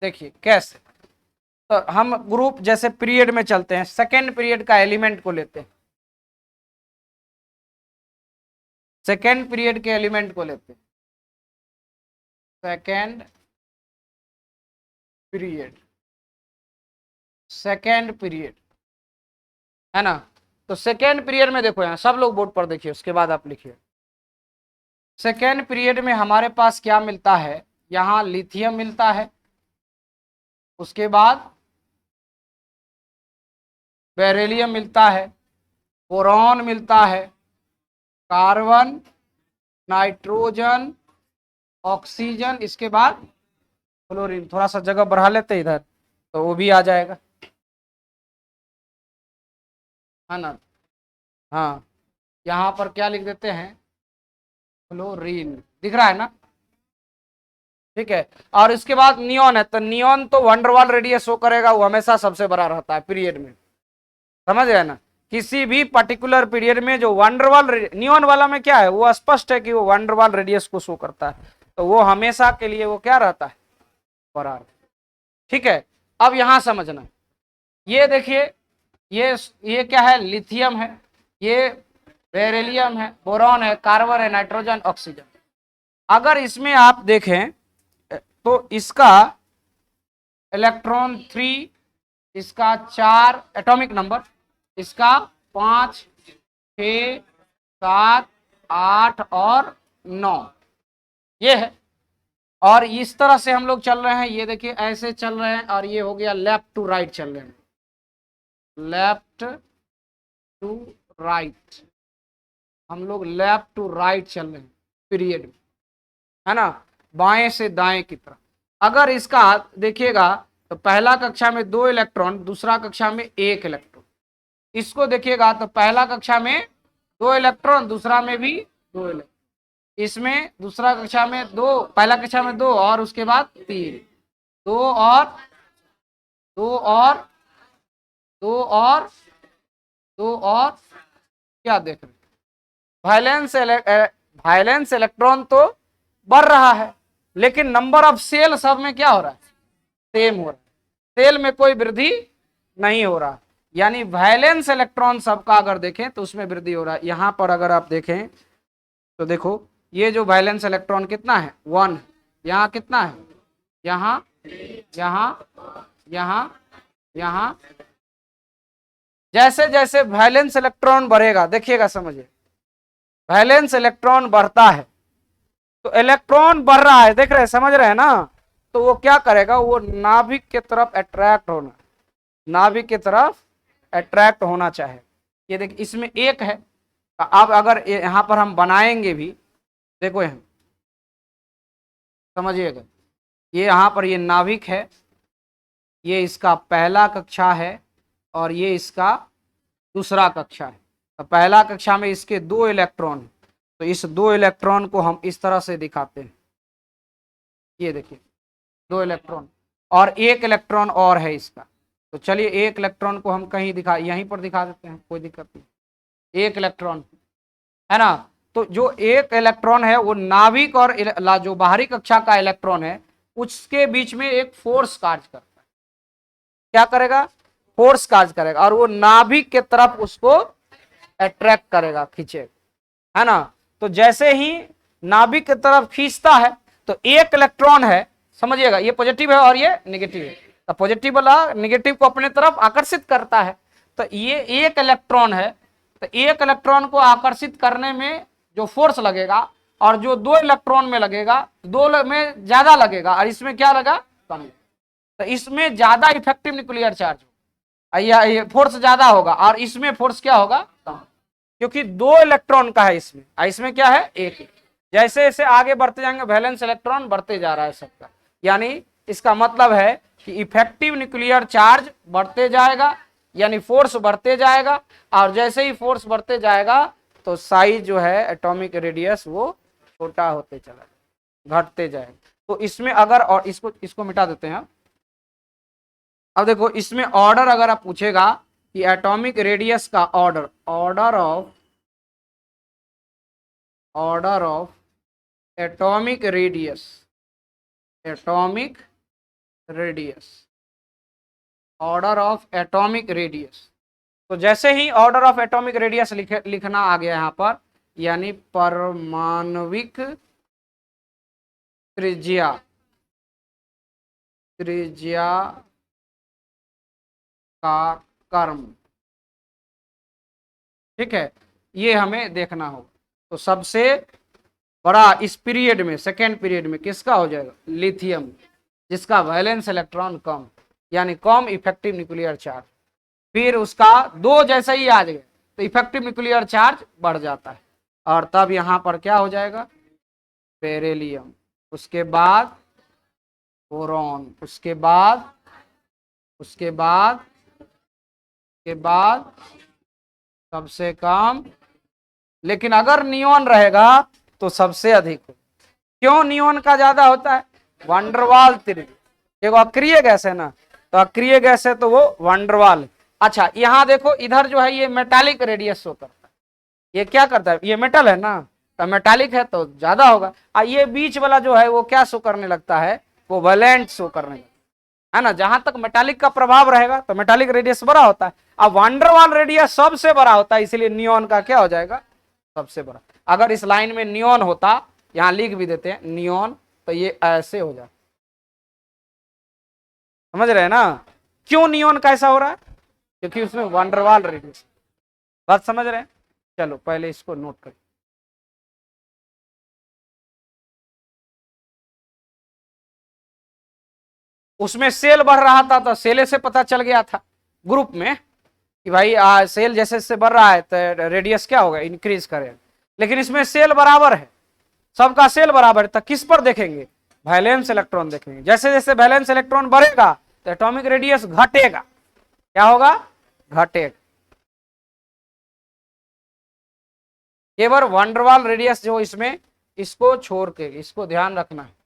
[SPEAKER 1] देखिए कैसे, तो हम ग्रुप जैसे पीरियड में चलते हैं, सेकेंड पीरियड का एलिमेंट को लेते हैं, सेकेंड पीरियड के एलिमेंट को लेते हैं, सेकेंड पीरियड है ना। तो सेकेंड पीरियड में देखो, यहाँ सब लोग बोर्ड पर देखिए, उसके बाद आप लिखिए। सेकेंड पीरियड में हमारे पास क्या मिलता है, यहाँ लिथियम मिलता है, उसके बाद बेरिलियम मिलता है, बोरॉन मिलता है, कार्बन, नाइट्रोजन, ऑक्सीजन, इसके बाद फ्लोरीन। थोड़ा सा जगह बढ़ा लेते इधर तो वो भी आ जाएगा, है ना। हाँ, यहाँ पर क्या लिख देते हैं, फ्लोरीन, दिख रहा है ना। ठीक है, और इसके बाद नियॉन है, तो नियॉन तो वंडरवाल रेडियस शो करेगा, वो हमेशा सबसे बड़ा रहता है पीरियड में, समझ गए ना। किसी भी पर्टिकुलर पीरियड में जो वंडरवाल नियॉन वाला में क्या है, वो स्पष्ट है कि वो वंडरवाल रेडियस को शो करता है, तो वो हमेशा के लिए वो क्या रहता है, बड़ा। ठीक है, अब यहां समझना, ये देखिए, ये क्या है, लिथियम है, ये बेरिलियम है, बोरॉन है, कार्बन है, नाइट्रोजन, ऑक्सीजन। अगर इसमें आप देखें तो इसका इलेक्ट्रॉन 3, इसका 4 एटॉमिक नंबर, इसका 5, 6, 7, 8 और 9 ये है। और इस तरह से हम लोग चल रहे हैं, ये देखिए ऐसे चल रहे हैं, और ये हो गया लेफ्ट टू राइट चल रहे हैं, लेफ्ट टू राइट, हम लोग लेफ्ट टू राइट चल रहे हैं पीरियड में, है ना, बाएं से दाएं की तरफ। अगर इसका देखिएगा तो पहला कक्षा में 2 इलेक्ट्रॉन, दूसरा कक्षा में 1 इलेक्ट्रॉन। इसको देखिएगा तो पहला कक्षा में 2 इलेक्ट्रॉन, दूसरा में भी 2 इलेक्ट्रॉन, इसमें दूसरा कक्षा में 2, पहला कक्षा में 2 और उसके बाद 3, 2 और 2 और 2 और 2 और क्या देख रहे, वायलेंस इलेक्ट्रॉन तो बढ़ रहा है, लेकिन नंबर ऑफ सेल सब में क्या हो रहा है, सेम हो रहा है, सेल में कोई वृद्धि नहीं हो रहा, यानी वैलेंस इलेक्ट्रॉन सबका अगर देखें तो उसमें वृद्धि हो रहा है। यहां पर अगर आप देखें तो देखो, ये जो वैलेंस इलेक्ट्रॉन कितना है, 1, यहाँ कितना है, यहाँ यहाँ यहाँ यहाँ, जैसे जैसे वैलेंस इलेक्ट्रॉन बढ़ेगा, देखिएगा समझिए, वैलेंस इलेक्ट्रॉन बढ़ता है तो इलेक्ट्रॉन बढ़ रहा है, देख रहे हैं, समझ रहे हैं ना, तो वो क्या करेगा, वो नाभिक की तरफ अट्रैक्ट होना, नाभिक की तरफ अट्रैक्ट होना चाहे। ये देखिए इसमें 1 है, अब अगर यहाँ पर हम बनाएंगे भी, देखो यहाँ समझिएगा, ये यहाँ पर ये नाभिक है, ये इसका पहला कक्षा है और ये इसका दूसरा कक्षा है। तो पहला कक्षा में इसके 2 इलेक्ट्रॉन, तो इस 2 इलेक्ट्रॉन को हम इस तरह से दिखाते हैं, ये देखिए 2 इलेक्ट्रॉन और 1 इलेक्ट्रॉन और है इसका, तो चलिए एक इलेक्ट्रॉन को हम कहीं दिखा, यहीं पर दिखा देते हैं, कोई दिक्कत नहीं। एक इलेक्ट्रॉन है ना, तो जो एक इलेक्ट्रॉन है वो नाभिक और जो बाहरी कक्षा का इलेक्ट्रॉन है उसके बीच में एक फोर्स कार्य करता है। क्या करेगा? फोर्स कार्य करेगा और वो नाभिक के तरफ उसको अट्रैक्ट करेगा, खींचेगा, है ना। तो जैसे ही नाभिक की तरफ खींचता है तो एक इलेक्ट्रॉन है, समझिएगा, ये पॉजिटिव है और ये नेगेटिव है, तो पॉजिटिव वाला नेगेटिव को अपने तरफ आकर्षित करता है। तो ये एक इलेक्ट्रॉन है, तो एक इलेक्ट्रॉन को आकर्षित करने में जो फोर्स लगेगा और जो दो इलेक्ट्रॉन में लगेगा, दो में ज्यादा लगेगा और इसमें क्या लगा? कम। तो इसमें ज्यादा इफेक्टिव न्यूक्लियर चार्ज होगा, ये फोर्स ज्यादा होगा और इसमें फोर्स क्या होगा? कम, क्योंकि दो इलेक्ट्रॉन का है इसमें, इसमें क्या है? एक। जैसे जैसे आगे बढ़ते जाएंगे वैलेंस इलेक्ट्रॉन बढ़ते जा रहा है सबका, यानी इसका मतलब है कि इफेक्टिव न्यूक्लियर चार्ज बढ़ते जाएगा, यानी फोर्स बढ़ते जाएगा, और जैसे ही फोर्स बढ़ते जाएगा तो साइज जो है एटॉमिक रेडियस वो छोटा होते चला जाएगा, घटते जाएगा। तो इसमें अगर, और इसको इसको मिटा देते हैं। अब देखो इसमें ऑर्डर अगर आप पूछेगा कि एटॉमिक रेडियस का order, order of atomic radius, atomic radius, order of atomic radius. तो जैसे ही ऑर्डर ऑफ एटॉमिक रेडियस लिखना आ गया यहां पर, यानी परमाणविक त्रिज्या, त्रिज्या का कर्म, ठीक है, ये हमें देखना होगा। तो सबसे बड़ा इस पीरियड में, सेकेंड पीरियड में किसका हो जाएगा? लिथियम, जिसका वैलेंस इलेक्ट्रॉन कम, यानी कम इफेक्टिव न्यूक्लियर चार्ज। फिर उसका दो जैसे ही आ जाएगा तो इफेक्टिव न्यूक्लियर चार्ज बढ़ जाता है, और तब यहां पर क्या हो जाएगा? बेरिलियम, उसके बाद बोरॉन, उसके बाद उसके बाद के बाद सबसे कम, लेकिन अगर नियॉन रहेगा तो सबसे अधिक हो। क्यों नियॉन का ज्यादा होता है? वंडरवाल त्रिज्या, देखो अक्रिय गैस है ना, तो अक्रिय गैस है तो वो वंडरवाल। अच्छा यहां देखो इधर जो है ये मेटालिक रेडियस शो करता है, ये क्या करता है? ये मेटल है ना, तो मेटालिक है तो ज्यादा होगा। और ये बीच वाला जो है वो क्या शो करने लगता है? वो वैलेंट शो करने लगता है ना। जहां तक मेटालिक का प्रभाव रहेगा तो मेटालिक रेडियस बड़ा होता है, अब वंडरवाल रेडियस सबसे बड़ा होता है, इसलिए नियॉन का क्या हो जाएगा? सबसे बड़ा। अगर इस लाइन में नियॉन होता, यहां लिख भी देते हैं नियॉन, तो ये ऐसे हो जाए, समझ रहे हैं ना? क्यों नियॉन का ऐसा हो रहा है? क्योंकि उसमें वंडरवाल रेडियस। बात समझ रहे हैं? चलो पहले इसको नोट करें। उसमें सेल बढ़ रहा था तो सेले से पता चल गया था ग्रुप में कि भाई सेल जैसे जैसे बढ़ रहा है तो रेडियस क्या होगा? इंक्रीज करेगा। लेकिन इसमें सेल बराबर है, सबका सेल बराबर है, तो किस पर देखेंगे? वैलेंस इलेक्ट्रॉन देखेंगे। जैसे जैसे वैलेंस इलेक्ट्रॉन बढ़ेगा तो एटॉमिक रेडियस घटेगा। क्या होगा? घटेगा। केवल वंडरवाल रेडियस जो इसमें, इसको छोड़ के, इसको ध्यान रखना है।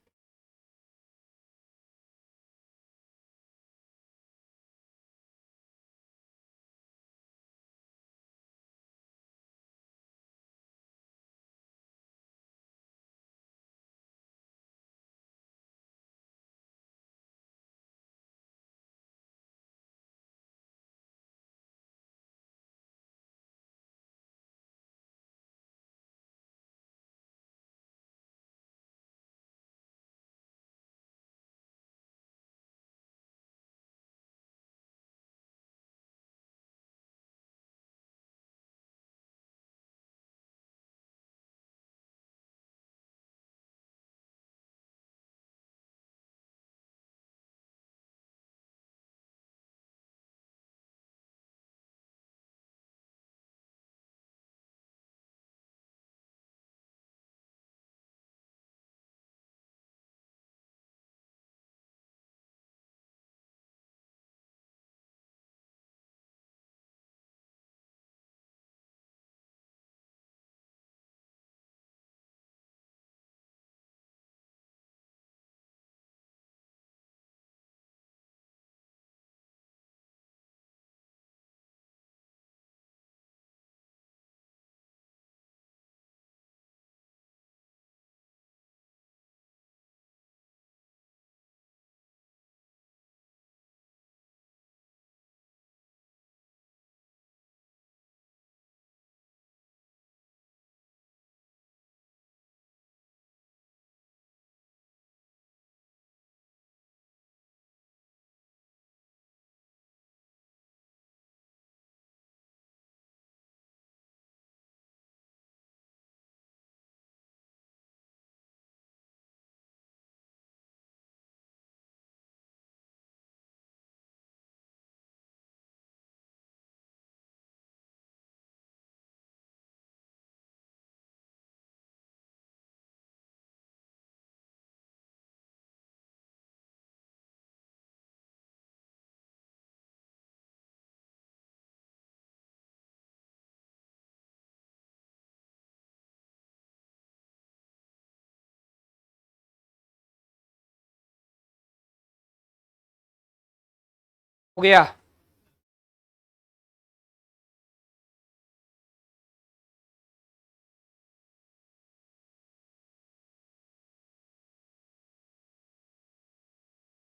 [SPEAKER 1] हो गया।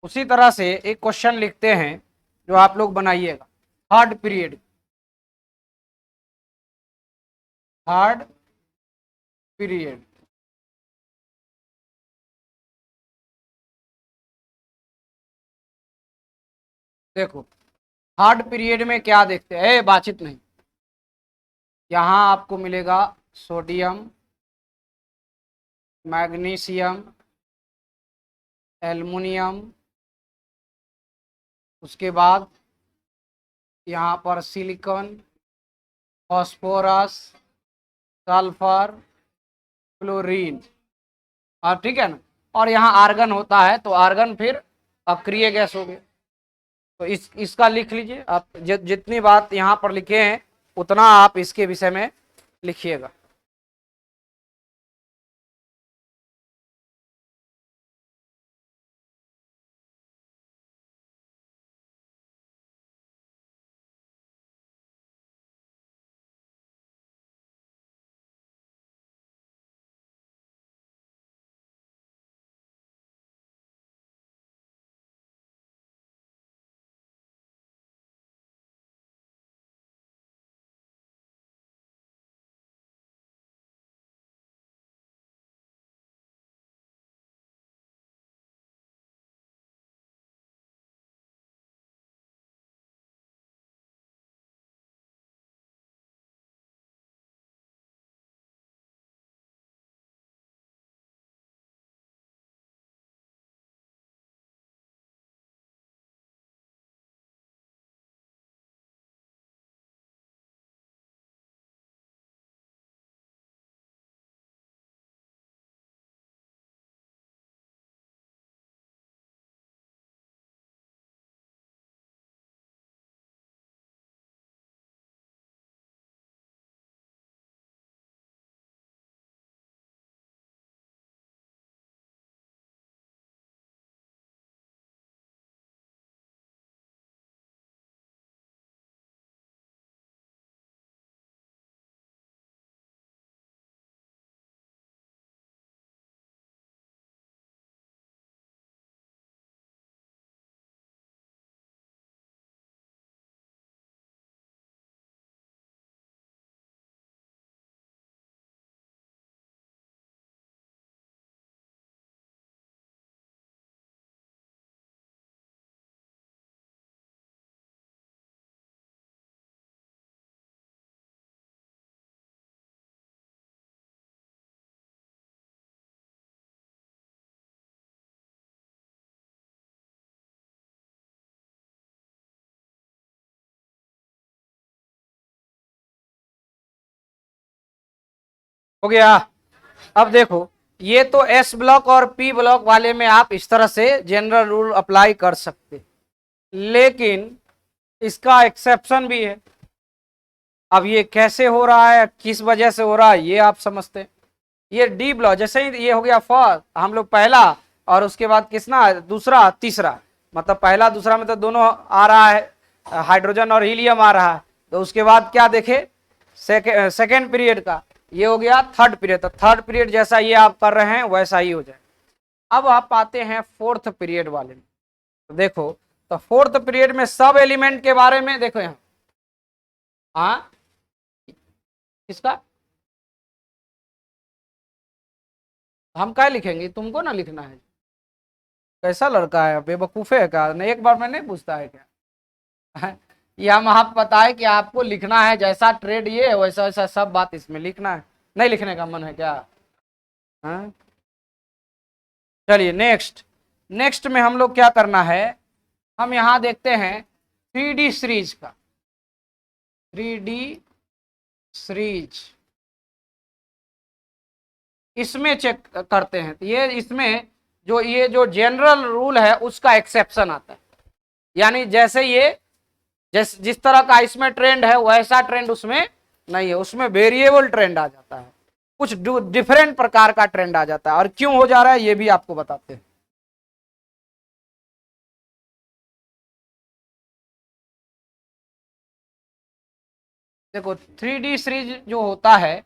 [SPEAKER 1] उसी तरह से एक क्वेश्चन लिखते हैं जो आप लोग बनाइएगा, थर्ड पीरियड, थर्ड पीरियड। देखो थर्ड पीरियड में क्या देखते हैं, बातचीत नहीं, यहां आपको मिलेगा सोडियम, मैग्नीशियम, एल्युमिनियम, उसके बाद यहाँ पर सिलिकॉन, फास्फोरस, सल्फर, क्लोरीन, और ठीक है ना, और यहाँ आर्गन होता है, तो आर्गन फिर अक्रिय गैस हो गए। तो इसका लिख लीजिए आप, जितनी बात यहाँ पर लिखे हैं उतना आप इसके विषय में लिखिएगा। हो गया। अब देखो ये तो एस ब्लॉक और पी ब्लॉक वाले में आप इस तरह से जनरल रूल अप्लाई कर सकते, लेकिन इसका एक्सेप्शन भी है। अब ये कैसे हो रहा है, किस वजह से हो रहा है, ये आप समझते हैं। ये डी ब्लॉक जैसे ही ये हो गया फर्स्ट, हम लोग पहला और उसके बाद किसना दूसरा तीसरा, मतलब पहला दूसरा में तो दोनों आ रहा है, हाइड्रोजन और हीलियम आ रहा है। तो उसके बाद क्या देखे, सेकेंड पीरियड का ये हो गया थर्ड पीरियड, तो थर्ड पीरियड जैसा ये आप कर रहे हैं वैसा ही हो जाए। अब आप आते हैं फोर्थ पीरियड वाले में, तो देखो तो फोर्थ पीरियड में सब एलिमेंट के बारे में देखो यहाँ, हाँ किसका, हम क्या लिखेंगे, तुमको ना लिखना है। कैसा लड़का है, बेवकूफे है क्या, नहीं एक बार में नहीं पूछता है क्या ये हम आप बताए कि आपको लिखना है, जैसा ट्रेड ये वैसा वैसा सब बात इसमें लिखना है, नहीं लिखने का मन है क्या। हाँ चलिए नेक्स्ट, नेक्स्ट में हम लोग क्या करना है, हम यहां देखते हैं 3D सीरीज का, 3D सीरीज इसमें चेक करते हैं। तो ये इसमें जो जनरल रूल है उसका एक्सेप्शन आता है, यानी जैसे ये जिस तरह का इसमें ट्रेंड है वैसा ट्रेंड उसमें नहीं है, उसमें वेरिएबल ट्रेंड आ जाता है, कुछ डिफरेंट प्रकार का ट्रेंड आ जाता है। और क्यों हो जा रहा है ये भी आपको बताते हैं। देखो 3D सीरीज जो होता है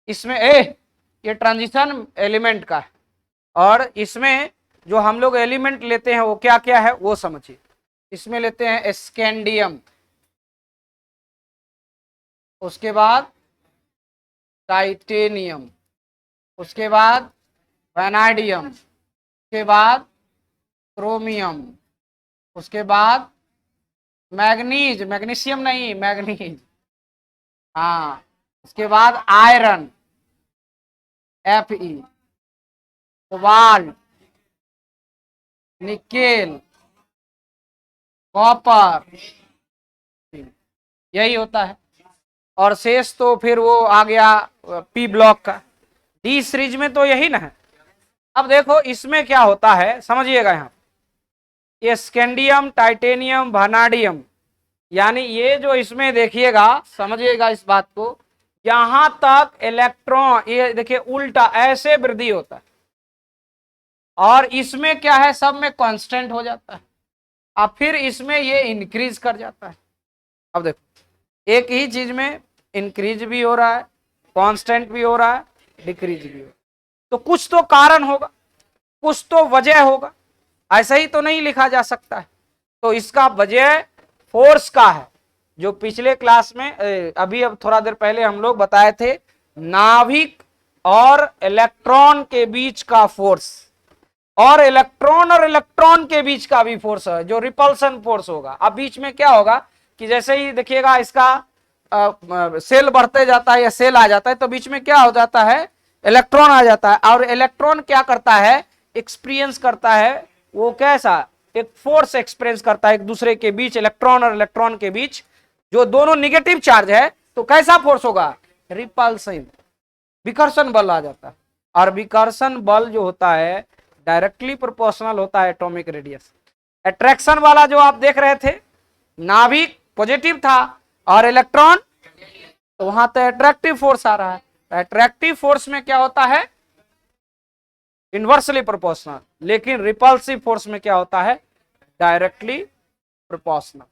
[SPEAKER 1] इसमें ये ट्रांजिशन एलिमेंट का है, और इसमें जो हम लोग एलिमेंट लेते हैं वो क्या क्या है वो समझिए। इसमें लेते हैं स्कैंडियम, उसके बाद टाइटेनियम, उसके बाद वैनाडियम, उसके बाद क्रोमियम, उसके बाद मैग्नीज, मैग्नीशियम नहीं मैग्नीज, हाँ, उसके बाद iron Fe, cobalt, nickel, copper, यही होता है। और शेष तो फिर वो आ गया पी ब्लॉक का। डी सीरीज में तो यही ना है। अब देखो इसमें क्या होता है समझिएगा, यहाँ ये स्कैंडियम, टाइटेनियम, वैनाडियम, यानी ये जो इसमें देखिएगा, समझिएगा इस बात को, यहां तक इलेक्ट्रॉन ये देखिए उल्टा ऐसे वृद्धि होता है, और इसमें क्या है सब में कांस्टेंट हो जाता है, अब फिर इसमें ये इंक्रीज कर जाता है। अब देखो एक ही चीज में इंक्रीज भी हो रहा है, कांस्टेंट भी हो रहा है, डिक्रीज भी हो रहा है, तो कुछ तो कारण होगा, कुछ तो वजह होगा, ऐसा ही तो नहीं लिखा जा सकता है। तो इसका वजह फोर्स का है, जो पिछले क्लास में अभी अब थोड़ा देर पहले हम लोग बताए थे, नाभिक और इलेक्ट्रॉन के बीच का फोर्स, और इलेक्ट्रॉन के बीच का भी फोर्स है जो रिपल्सन फोर्स होगा। अब बीच में क्या होगा कि जैसे ही देखिएगा इसका सेल बढ़ते जाता है या सेल आ जाता है, तो बीच में क्या हो जाता है, इलेक्ट्रॉन आ जाता है, और इलेक्ट्रॉन क्या करता है, एक्सपीरियंस करता है, वो कैसा एक फोर्स एक्सपीरियंस करता है एक दूसरे के बीच, इलेक्ट्रॉन और इलेक्ट्रॉन के बीच, जो दोनों निगेटिव चार्ज है, तो कैसा फोर्स होगा, रिपल्सन, विकर्षण बल आ जाता है। और विकर्षण बल जो होता है डायरेक्टली प्रोपोर्शनल होता है एटॉमिक रेडियस। अट्रैक्शन वाला जो आप देख रहे थे, नाभिक पॉजिटिव था और इलेक्ट्रॉन, तो वहां तो अट्रैक्टिव फोर्स आ रहा है। अट्रैक्टिव फोर्स में क्या होता है, इनवर्सली प्रोपोर्शनल, लेकिन रिपल्सिव फोर्स में क्या होता है, डायरेक्टली प्रोपोर्शनल।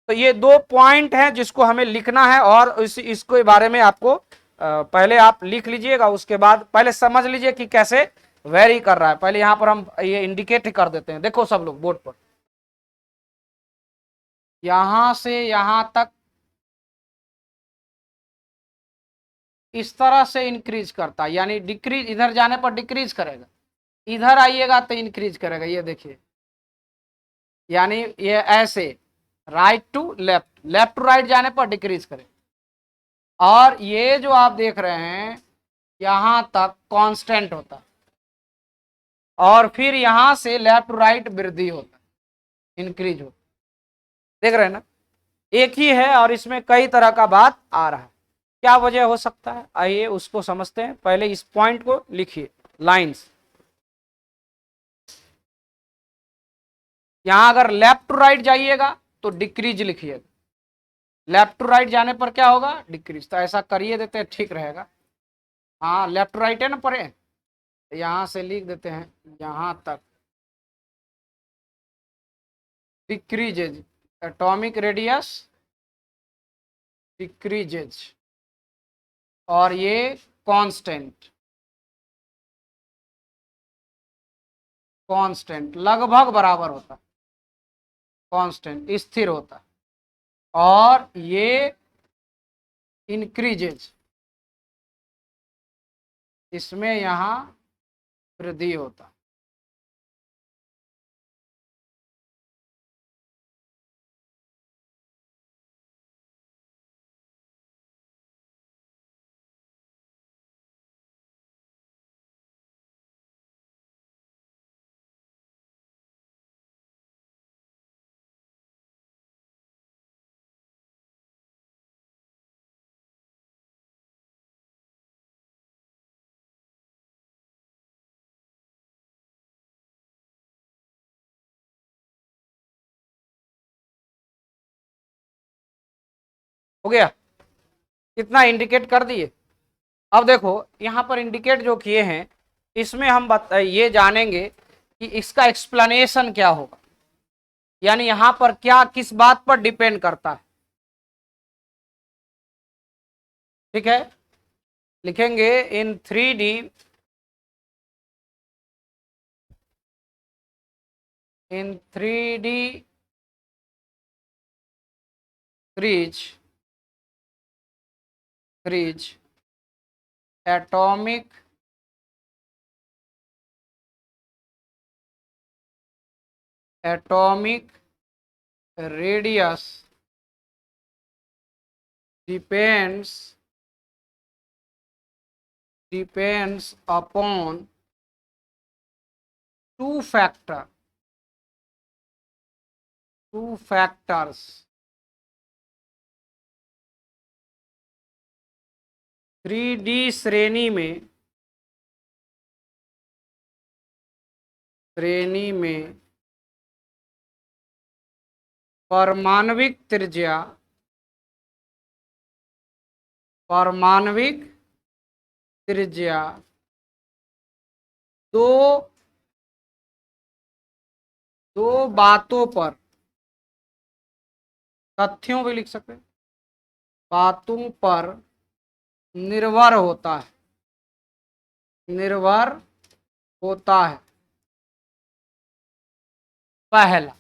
[SPEAKER 1] तो ये दो पॉइंट हैं जिसको हमें लिखना है, और इसके बारे में आपको पहले आप लिख लीजिएगा, उसके बाद पहले समझ लीजिए कि कैसे वेरी कर रहा है। पहले यहां पर हम ये इंडिकेट कर देते हैं, देखो सब लोग बोर्ड पर, यहां से यहां तक इस तरह से इंक्रीज करता है, यानी डिक्रीज, इधर जाने पर डिक्रीज करेगा, इधर आइएगा तो इंक्रीज करेगा, ये देखिए, यानी ये ऐसे right to left, left to right जाने पर डिक्रीज करेगा। और ये जो आप देख रहे हैं यहां तक कांस्टेंट होता है, और फिर यहां से लेफ्ट टू राइट वृद्धि होता है, इंक्रीज होता है। देख रहे हैं ना, एक ही है और इसमें कई तरह का बात आ रहा है। क्या वजह हो सकता है, आइए उसको समझते हैं। पहले इस पॉइंट को लिखिए, लाइंस, यहां अगर लेफ्ट टू राइट जाइएगा तो डिक्रीज लिखिएगा, लेफ्ट टू राइट जाने पर क्या होगा, डिक्रीज। तो ऐसा करिए देते हैं, ठीक रहेगा। हाँ लेफ्ट टू राइट है ना पढ़े, तो यहां से लिख देते हैं यहां तक डिक्रीजेज, एटॉमिक रेडियस डिक्रीजेज, और ये कांस्टेंट, कांस्टेंट लगभग बराबर होता है, कांस्टेंट स्थिर होता है, और ये इंक्रीजेज, इसमें यहां वृद्धि होता है। हो गया, कितना इंडिकेट कर दिए। अब देखो यहां पर इंडिकेट जो किए हैं, इसमें हम ये जानेंगे कि इसका एक्सप्लेनेशन क्या होगा, यानी यहां पर क्या किस बात पर डिपेंड करता है। ठीक है, लिखेंगे इन 3D फ्रीज atomic radius depends upon two factors. 3D श्रेणी में परमाणविक त्रिज्या दो बातों पर, तथ्यों भी लिख सकते हैं, बातों पर निर्भर होता है। पहला,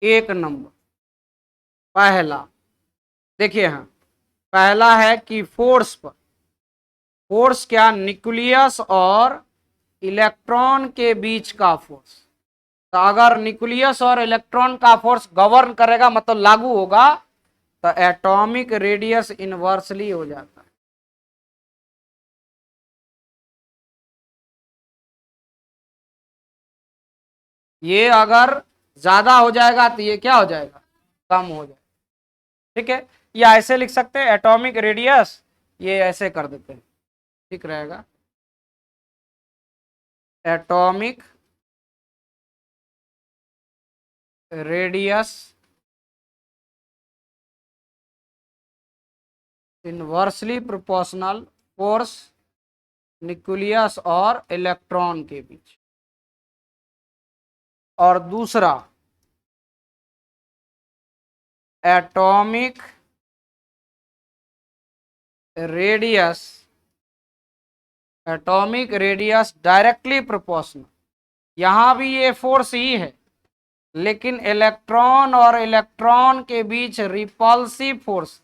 [SPEAKER 1] 1 नंबर, पहला देखिए, हाँ, पहला है कि फोर्स पर, फोर्स क्या, न्यूक्लियस और इलेक्ट्रॉन के बीच का फोर्स। तो अगर न्यूक्लियस और इलेक्ट्रॉन का फोर्स गवर्न करेगा, मतलब लागू होगा, तो एटॉमिक रेडियस इनवर्सली हो जाता है। ये अगर ज्यादा हो जाएगा तो ये क्या हो जाएगा, कम हो जाएगा। ठीक है, या ऐसे लिख सकते हैं एटॉमिक रेडियस, ये ऐसे कर देते हैं, ठीक रहेगा। Atomic radius inversely proportional force nucleus और इलेक्ट्रॉन के बीच। और दूसरा, एटॉमिक रेडियस डायरेक्टली प्रोपोर्शनल, यहां भी ये फोर्स ही है, लेकिन इलेक्ट्रॉन और इलेक्ट्रॉन के बीच रिपल्सिव फोर्स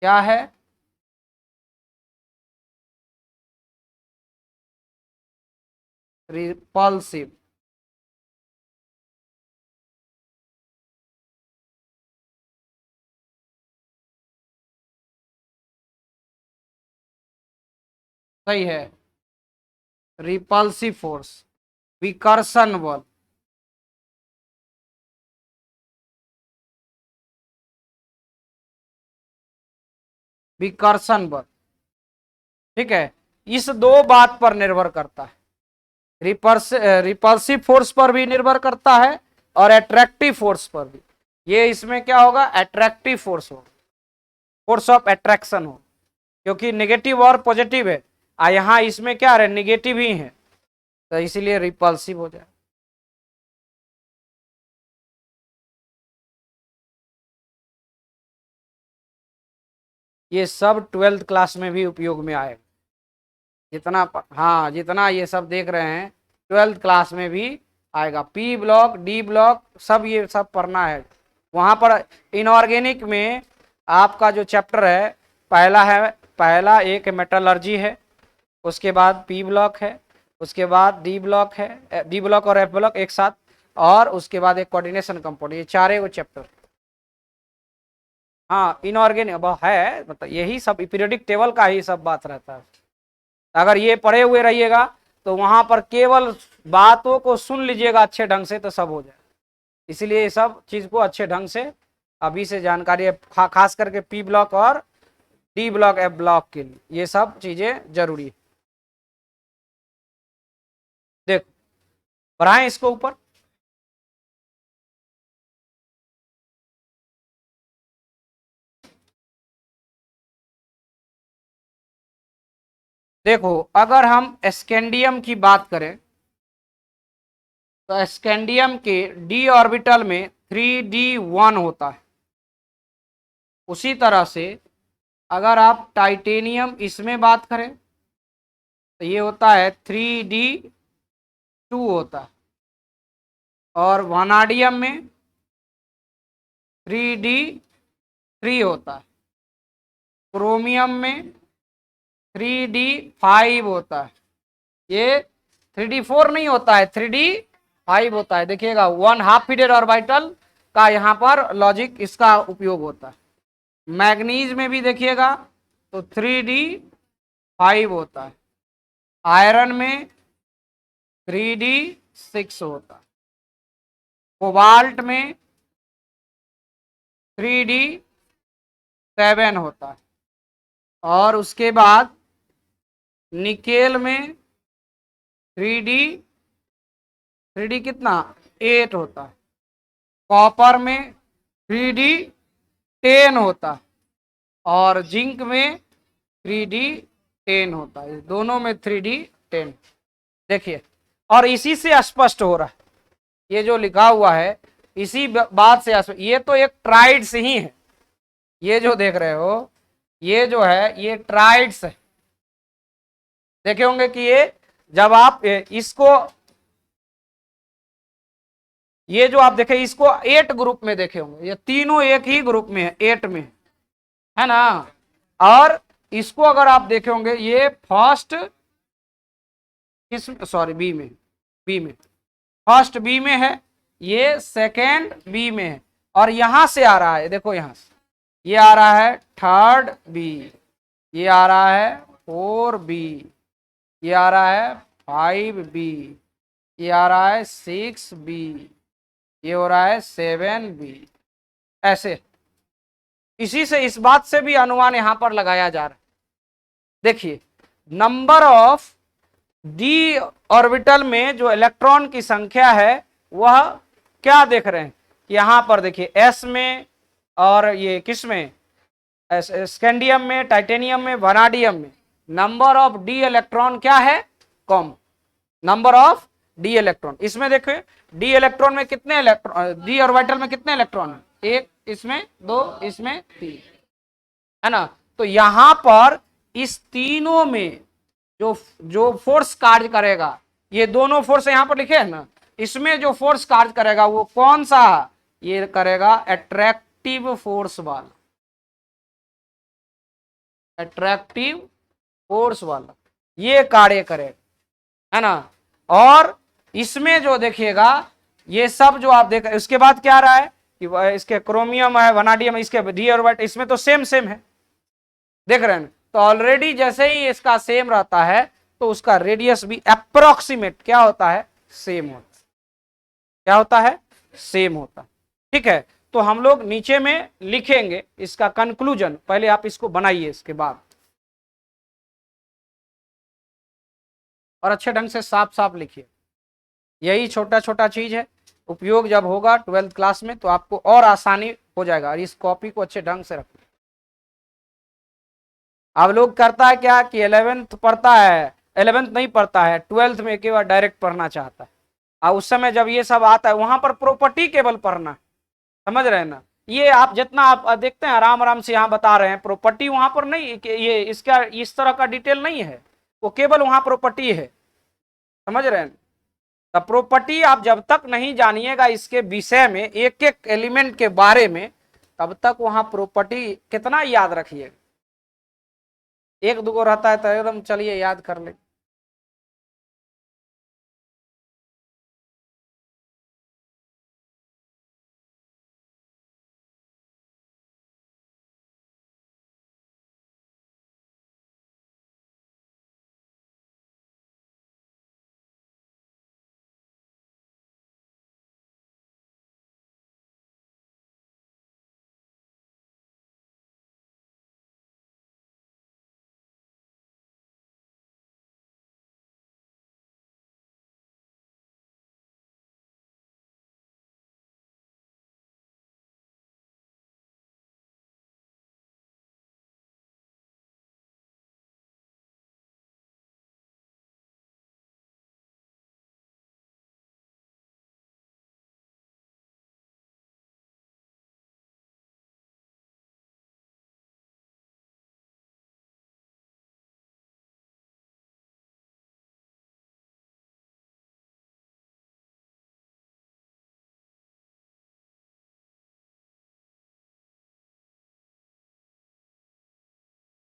[SPEAKER 1] क्या है, रिपल्सिव। सही है, रिपल्सिव फोर्स, विकर्षण बल। विकर्षण बल, ठीक है, इस दो बात पर निर्भर करता है। रिपल्सिव फोर्स पर भी निर्भर करता है और अट्रैक्टिव फोर्स पर भी। ये इसमें क्या होगा, अट्रैक्टिव फोर्स होगा, फोर्स ऑफ अट्रैक्शन हो, क्योंकि नेगेटिव और पॉजिटिव है, यहाँ इसमें क्या है, नेगेटिव ही है, तो इसीलिए रिपल्सिव हो जाए। ये सब 12th क्लास में भी उपयोग में आएगा, जितना, हाँ, जितना ये सब देख रहे हैं 12th क्लास में भी आएगा। पी ब्लॉक, डी ब्लॉक, सब ये सब पढ़ना है वहां पर। इनऑर्गेनिक में आपका जो चैप्टर है, पहला एक मेटलर्जी है, उसके बाद पी ब्लॉक है, उसके बाद डी ब्लॉक है, डी ब्लॉक और एफ ब्लॉक एक साथ, और उसके बाद एक कोऑर्डिनेशन कंपाउंड, ये चारे वो चैप्टर। हाँ, इनऑर्गेनिक है, मतलब यही सब पीरियोडिक टेबल का ही सब बात रहता है। अगर ये पढ़े हुए रहिएगा तो वहां पर केवल बातों को सुन लीजिएगा अच्छे ढंग से, तो सब हो जाए। इसलिए ये सब चीज को अच्छे ढंग से अभी से जानकारी है, खास करके पी ब्लॉक और डी ब्लॉक, एफ ब्लॉक के लिए ये सब चीजें जरूरी है। देखो, बढ़ाएं इसको ऊपर। देखो, अगर हम स्कैंडियम की बात करें तो स्कैंडियम के डी ऑर्बिटल में 3d1 होता है, उसी तरह से अगर आप टाइटेनियम इसमें बात करें तो ये होता है 3D2 होता है, और वनाडियम में 3D3 होता है, क्रोमियम में 3D5 होता है। ये 3D4 नहीं होता है, 3D5 होता है। देखिएगा 1/2 पीरियड ऑर्बिटल का यहाँ पर लॉजिक इसका उपयोग होता है। मैग्नीज में भी देखिएगा तो 3D5 होता है, आयरन में 3D6 होता है, कोबाल्ट में 3D7 होता है, और उसके बाद निकेल में 3D कितना 8 होता है, कॉपर में 3D10 होता है, और जिंक में 3D10 होता है। दोनों में 3D10 देखिए, और इसी से स्पष्ट हो रहा है, ये जो लिखा हुआ है इसी बात से ये तो एक ट्राइड्स ही है। ये जो देख रहे हो ये जो है ये ट्राइड्स है। देखे होंगे कि ये जब आप इसको, ये जो आप देखे इसको 8 ग्रुप में देखे होंगे, ये तीनों एक ही ग्रुप में है, 8 में है ना। और इसको अगर आप देखे होंगे ये फर्स्ट सॉरी बी में फर्स्ट बी में है, ये सेकेंड बी में है, और यहां से आ रहा है, देखो यहां से ये आ रहा है थर्ड बी, ये आ रहा है 4B, ये आ रहा है 5B, ये आ रहा है 6B, ये हो रहा है 7B। ऐसे इसी से इस बात से भी अनुमान यहां पर लगाया जा रहा है। देखिए नंबर ऑफ डी ऑर्बिटल में जो इलेक्ट्रॉन की संख्या है वह क्या देख रहे हैं, यहां पर देखिए एस में, और ये किस में, स्कैंडियम में, टाइटेनियम में, वनाडियम में नंबर ऑफ डी इलेक्ट्रॉन क्या है, कम। नंबर ऑफ डी इलेक्ट्रॉन, इसमें देखिए डी इलेक्ट्रॉन में कितने इलेक्ट्रॉन, डी ऑर्बिटल में कितने इलेक्ट्रॉन है, एक इसमें, दो इसमें, तीन, है ना। तो यहां पर इस तीनों में जो जो फोर्स कार्य करेगा, ये दोनों फोर्स यहां पर लिखे हैं ना, इसमें जो फोर्स कार्य करेगा वो कौन सा, ये करेगा अट्रैक्टिव फोर्स वाला, अट्रैक्टिव फोर्स वाला ये कार्य करेगा, है ना। और इसमें जो देखिएगा ये सब जो आप देख, उसके बाद क्या आ रहा है कि इसके क्रोमियम है, वनाडियम, इसके डी ऑर्बिट, इसमें तो सेम सेम है, देख रहे हैं। तो ऑलरेडी जैसे ही इसका सेम रहता है तो उसका रेडियस भी अप्रोक्सीमेट क्या होता है, सेम होता है। क्या होता है, सेम होता है। ठीक है, तो हम लोग नीचे में लिखेंगे इसका कंक्लूजन, पहले आप इसको बनाइए इसके बाद, और अच्छे ढंग से साफ साफ लिखिए। यही छोटा छोटा चीज है, उपयोग जब होगा 12th क्लास में तो आपको और आसानी हो जाएगा। और इस कॉपी को अच्छे ढंग से रखिए। अब लोग करता है क्या कि 11th पढ़ता है, 11th नहीं पढ़ता है, 12th में एक बार डायरेक्ट पढ़ना चाहता है, और उस समय जब ये सब आता है वहां पर प्रॉपर्टी केवल पढ़ना, समझ रहे हैं ना। ये आप जितना आप देखते हैं आराम आराम से यहाँ बता रहे हैं, प्रॉपर्टी वहां पर नहीं, ये इसका इस तरह का डिटेल नहीं है, वो केवल वहां प्रॉपर्टी है, समझ रहे हैं। तो प्रॉपर्टी आप जब तक नहीं जानिएगा इसके विषय में, एक एक एलिमेंट के बारे में, तब तक वहां प्रॉपर्टी कितना याद रखिएगा। एक दुगो रहता है तो एकदम चलिए याद कर ले।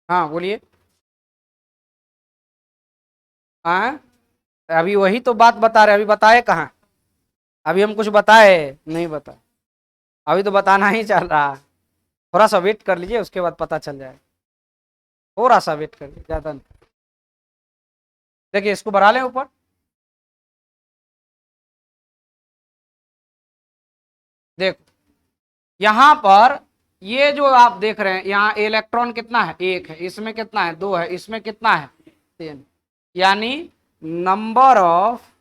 [SPEAKER 1] हाँ बोलिए। हाँ, अभी वही तो बात बता रहे, अभी बताए कहाँ? अभी हम कुछ बताए नहीं, बता, अभी तो बताना ही चल रहा है। थोड़ा सा वेट कर लीजिए, उसके बाद पता चल जाए। थोड़ा सा वेट कर लीजिए, ज्यादा नहीं। देखिए इसको बढ़ा लें ऊपर। देखो यहां पर ये जो आप देख रहे हैं, यहाँ इलेक्ट्रॉन कितना है? एक है। इसमें कितना है? दो है। इसमें कितना है? तीन। यानी number of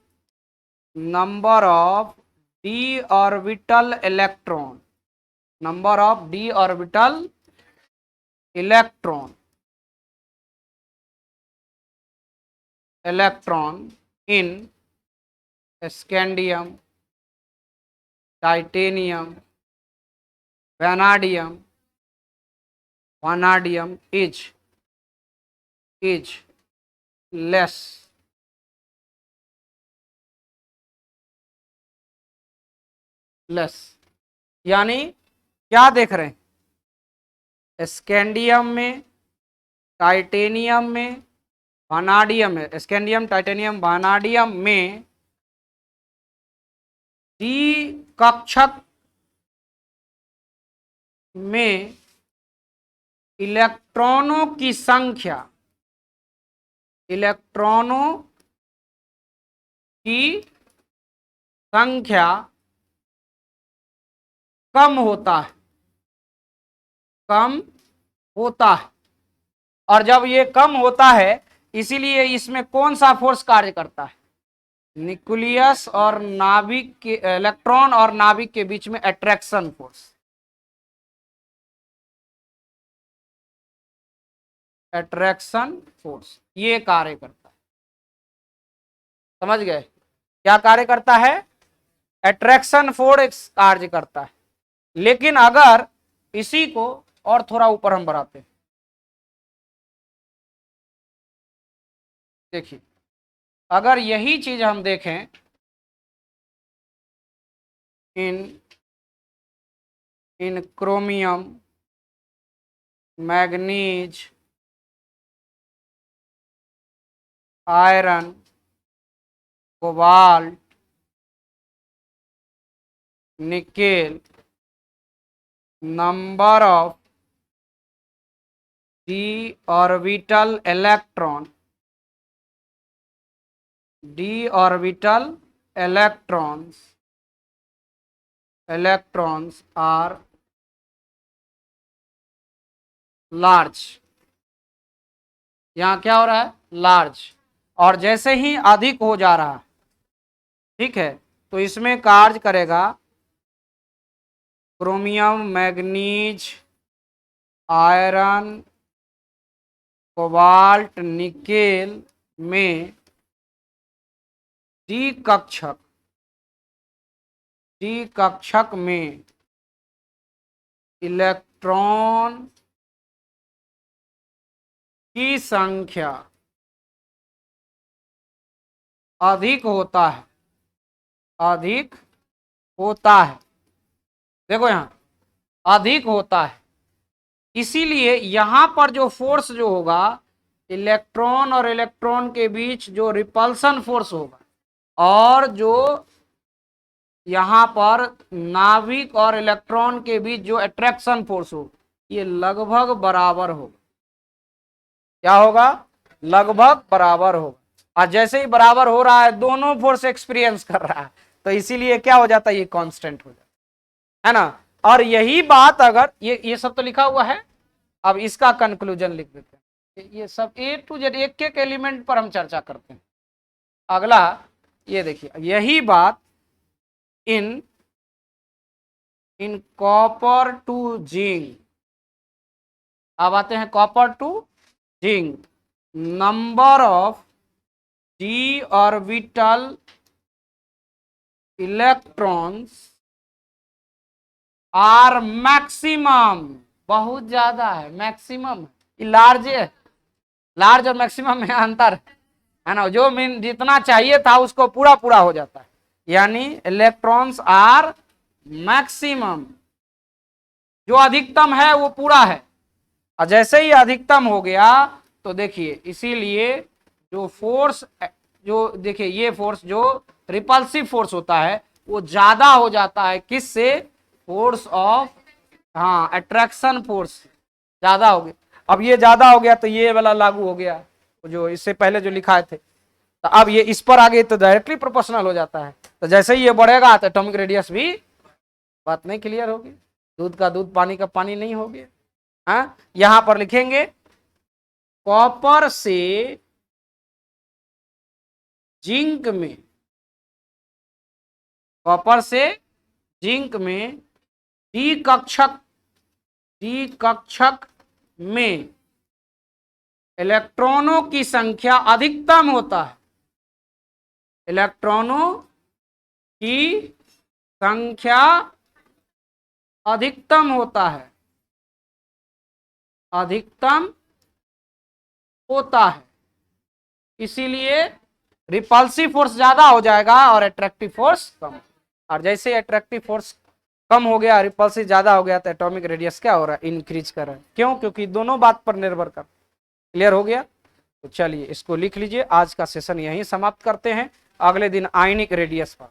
[SPEAKER 1] D orbital electron, number of D orbital electron in scandium, titanium, vanadium, vanadium is less less. यानी क्या देख रहे हैं? स्कैंडियम में, टाइटेनियम में, वानाडियम में, स्कैंडियम, टाइटेनियम, वानाडियम में डी कक्षक में इलेक्ट्रॉनों की संख्या, इलेक्ट्रॉनों की संख्या कम होता है, कम होता है। और जब ये कम होता है, इसीलिए इसमें कौन सा फोर्स कार्य करता है? न्यूक्लियस और नाभिक के, इलेक्ट्रॉन और नाभिक के बीच में अट्रैक्शन फोर्स, अट्रैक्शन फोर्स ये कार्य करता है। समझ गए? क्या कार्य करता है? अट्रैक्शन फोर्स कार्य करता है। लेकिन अगर इसी को और थोड़ा ऊपर हम बढ़ाते हैं, देखिए अगर यही चीज हम देखें in in chromium, manganese, iron, cobalt, nickel, number of D orbital electron, d orbital electrons are large. यहां क्या हो रहा है? लार्ज। और जैसे ही अधिक हो जा रहा है, ठीक है, तो इसमें कार्य करेगा chromium, manganese, iron, cobalt, nickel में डी कक्षक में इलेक्ट्रॉन की संख्या अधिक होता है, अधिक होता है। देखो यहां अधिक होता है, इसीलिए यहां पर जो फोर्स जो होगा, इलेक्ट्रॉन और इलेक्ट्रॉन के बीच जो रिपल्सन फोर्स होगा, और जो यहां पर नाभिक और इलेक्ट्रॉन के बीच जो अट्रैक्शन फोर्स होगा, ये लगभग बराबर होगा। क्या होगा? लगभग बराबर होगा। और जैसे ही बराबर हो रहा है, दोनों फोर्स एक्सपीरियंस कर रहा है, तो इसीलिए क्या हो जाता है? ये कांस्टेंट हो जाता है ना। और यही बात अगर ये सब तो लिखा हुआ है, अब इसका कंक्लूजन लिख देते हैं। ये सब ए टू जेड एक एक एलिमेंट पर हम चर्चा करते हैं। अगला ये देखिए, यही बात इन कॉपर टू जिंक। अब आते हैं copper to zinc. Number of D orbital electrons are maximum, बहुत ज्यादा है, मैक्सिमम। लार्ज है, लार्ज और मैक्सिमम में अंतर है ना। जो मीन जितना चाहिए था उसको पूरा पूरा हो जाता है, यानी इलेक्ट्रॉन्स आर मैक्सिमम, जो अधिकतम है वो पूरा है, और जैसे ही अधिकतम हो गया तो देखिए, इसीलिए जो फोर्स, जो देखिए ये फोर्स जो रिपल्सिव फोर्स होता है वो ज्यादा हो जाता है किससे? फोर्स ऑफ, हाँ, अट्रैक्शन फोर्स ज्यादा हो गया। अब ये ज्यादा हो गया तो ये वाला लागू हो गया, जो इससे पहले जो लिखा थे, तो अब ये इस पर आगे तो डायरेक्टली प्रोपोर्शनल हो जाता है। तो जैसे ही ये बढ़ेगा तो एटॉमिक रेडियस भी, बात नहीं क्लियर होगी? दूध का दूध पानी का पानी नहीं हो गया। हाँ, यहां पर लिखेंगे कॉपर से जिंक में, कॉपर से जिंक में डी कक्षक में इलेक्ट्रॉनों की संख्या अधिकतम होता है। इलेक्ट्रॉनों की संख्या अधिकतम होता है, अधिकतम होता है, इसीलिए रिपल्सिव फोर्स ज्यादा हो जाएगा और अट्रैक्टिव फोर्स कम। और जैसे अट्रैक्टिव फोर्स कम हो गया, रिपल्सिव ज्यादा हो गया, तो एटॉमिक रेडियस क्या हो रहा है? इंक्रीज कर रहा है। क्यों? क्योंकि दोनों बात पर निर्भर कर। क्लियर हो गया? तो चलिए इसको लिख लीजिए। आज का सेशन यहीं समाप्त करते हैं, अगले दिन आयनिक रेडियस पर।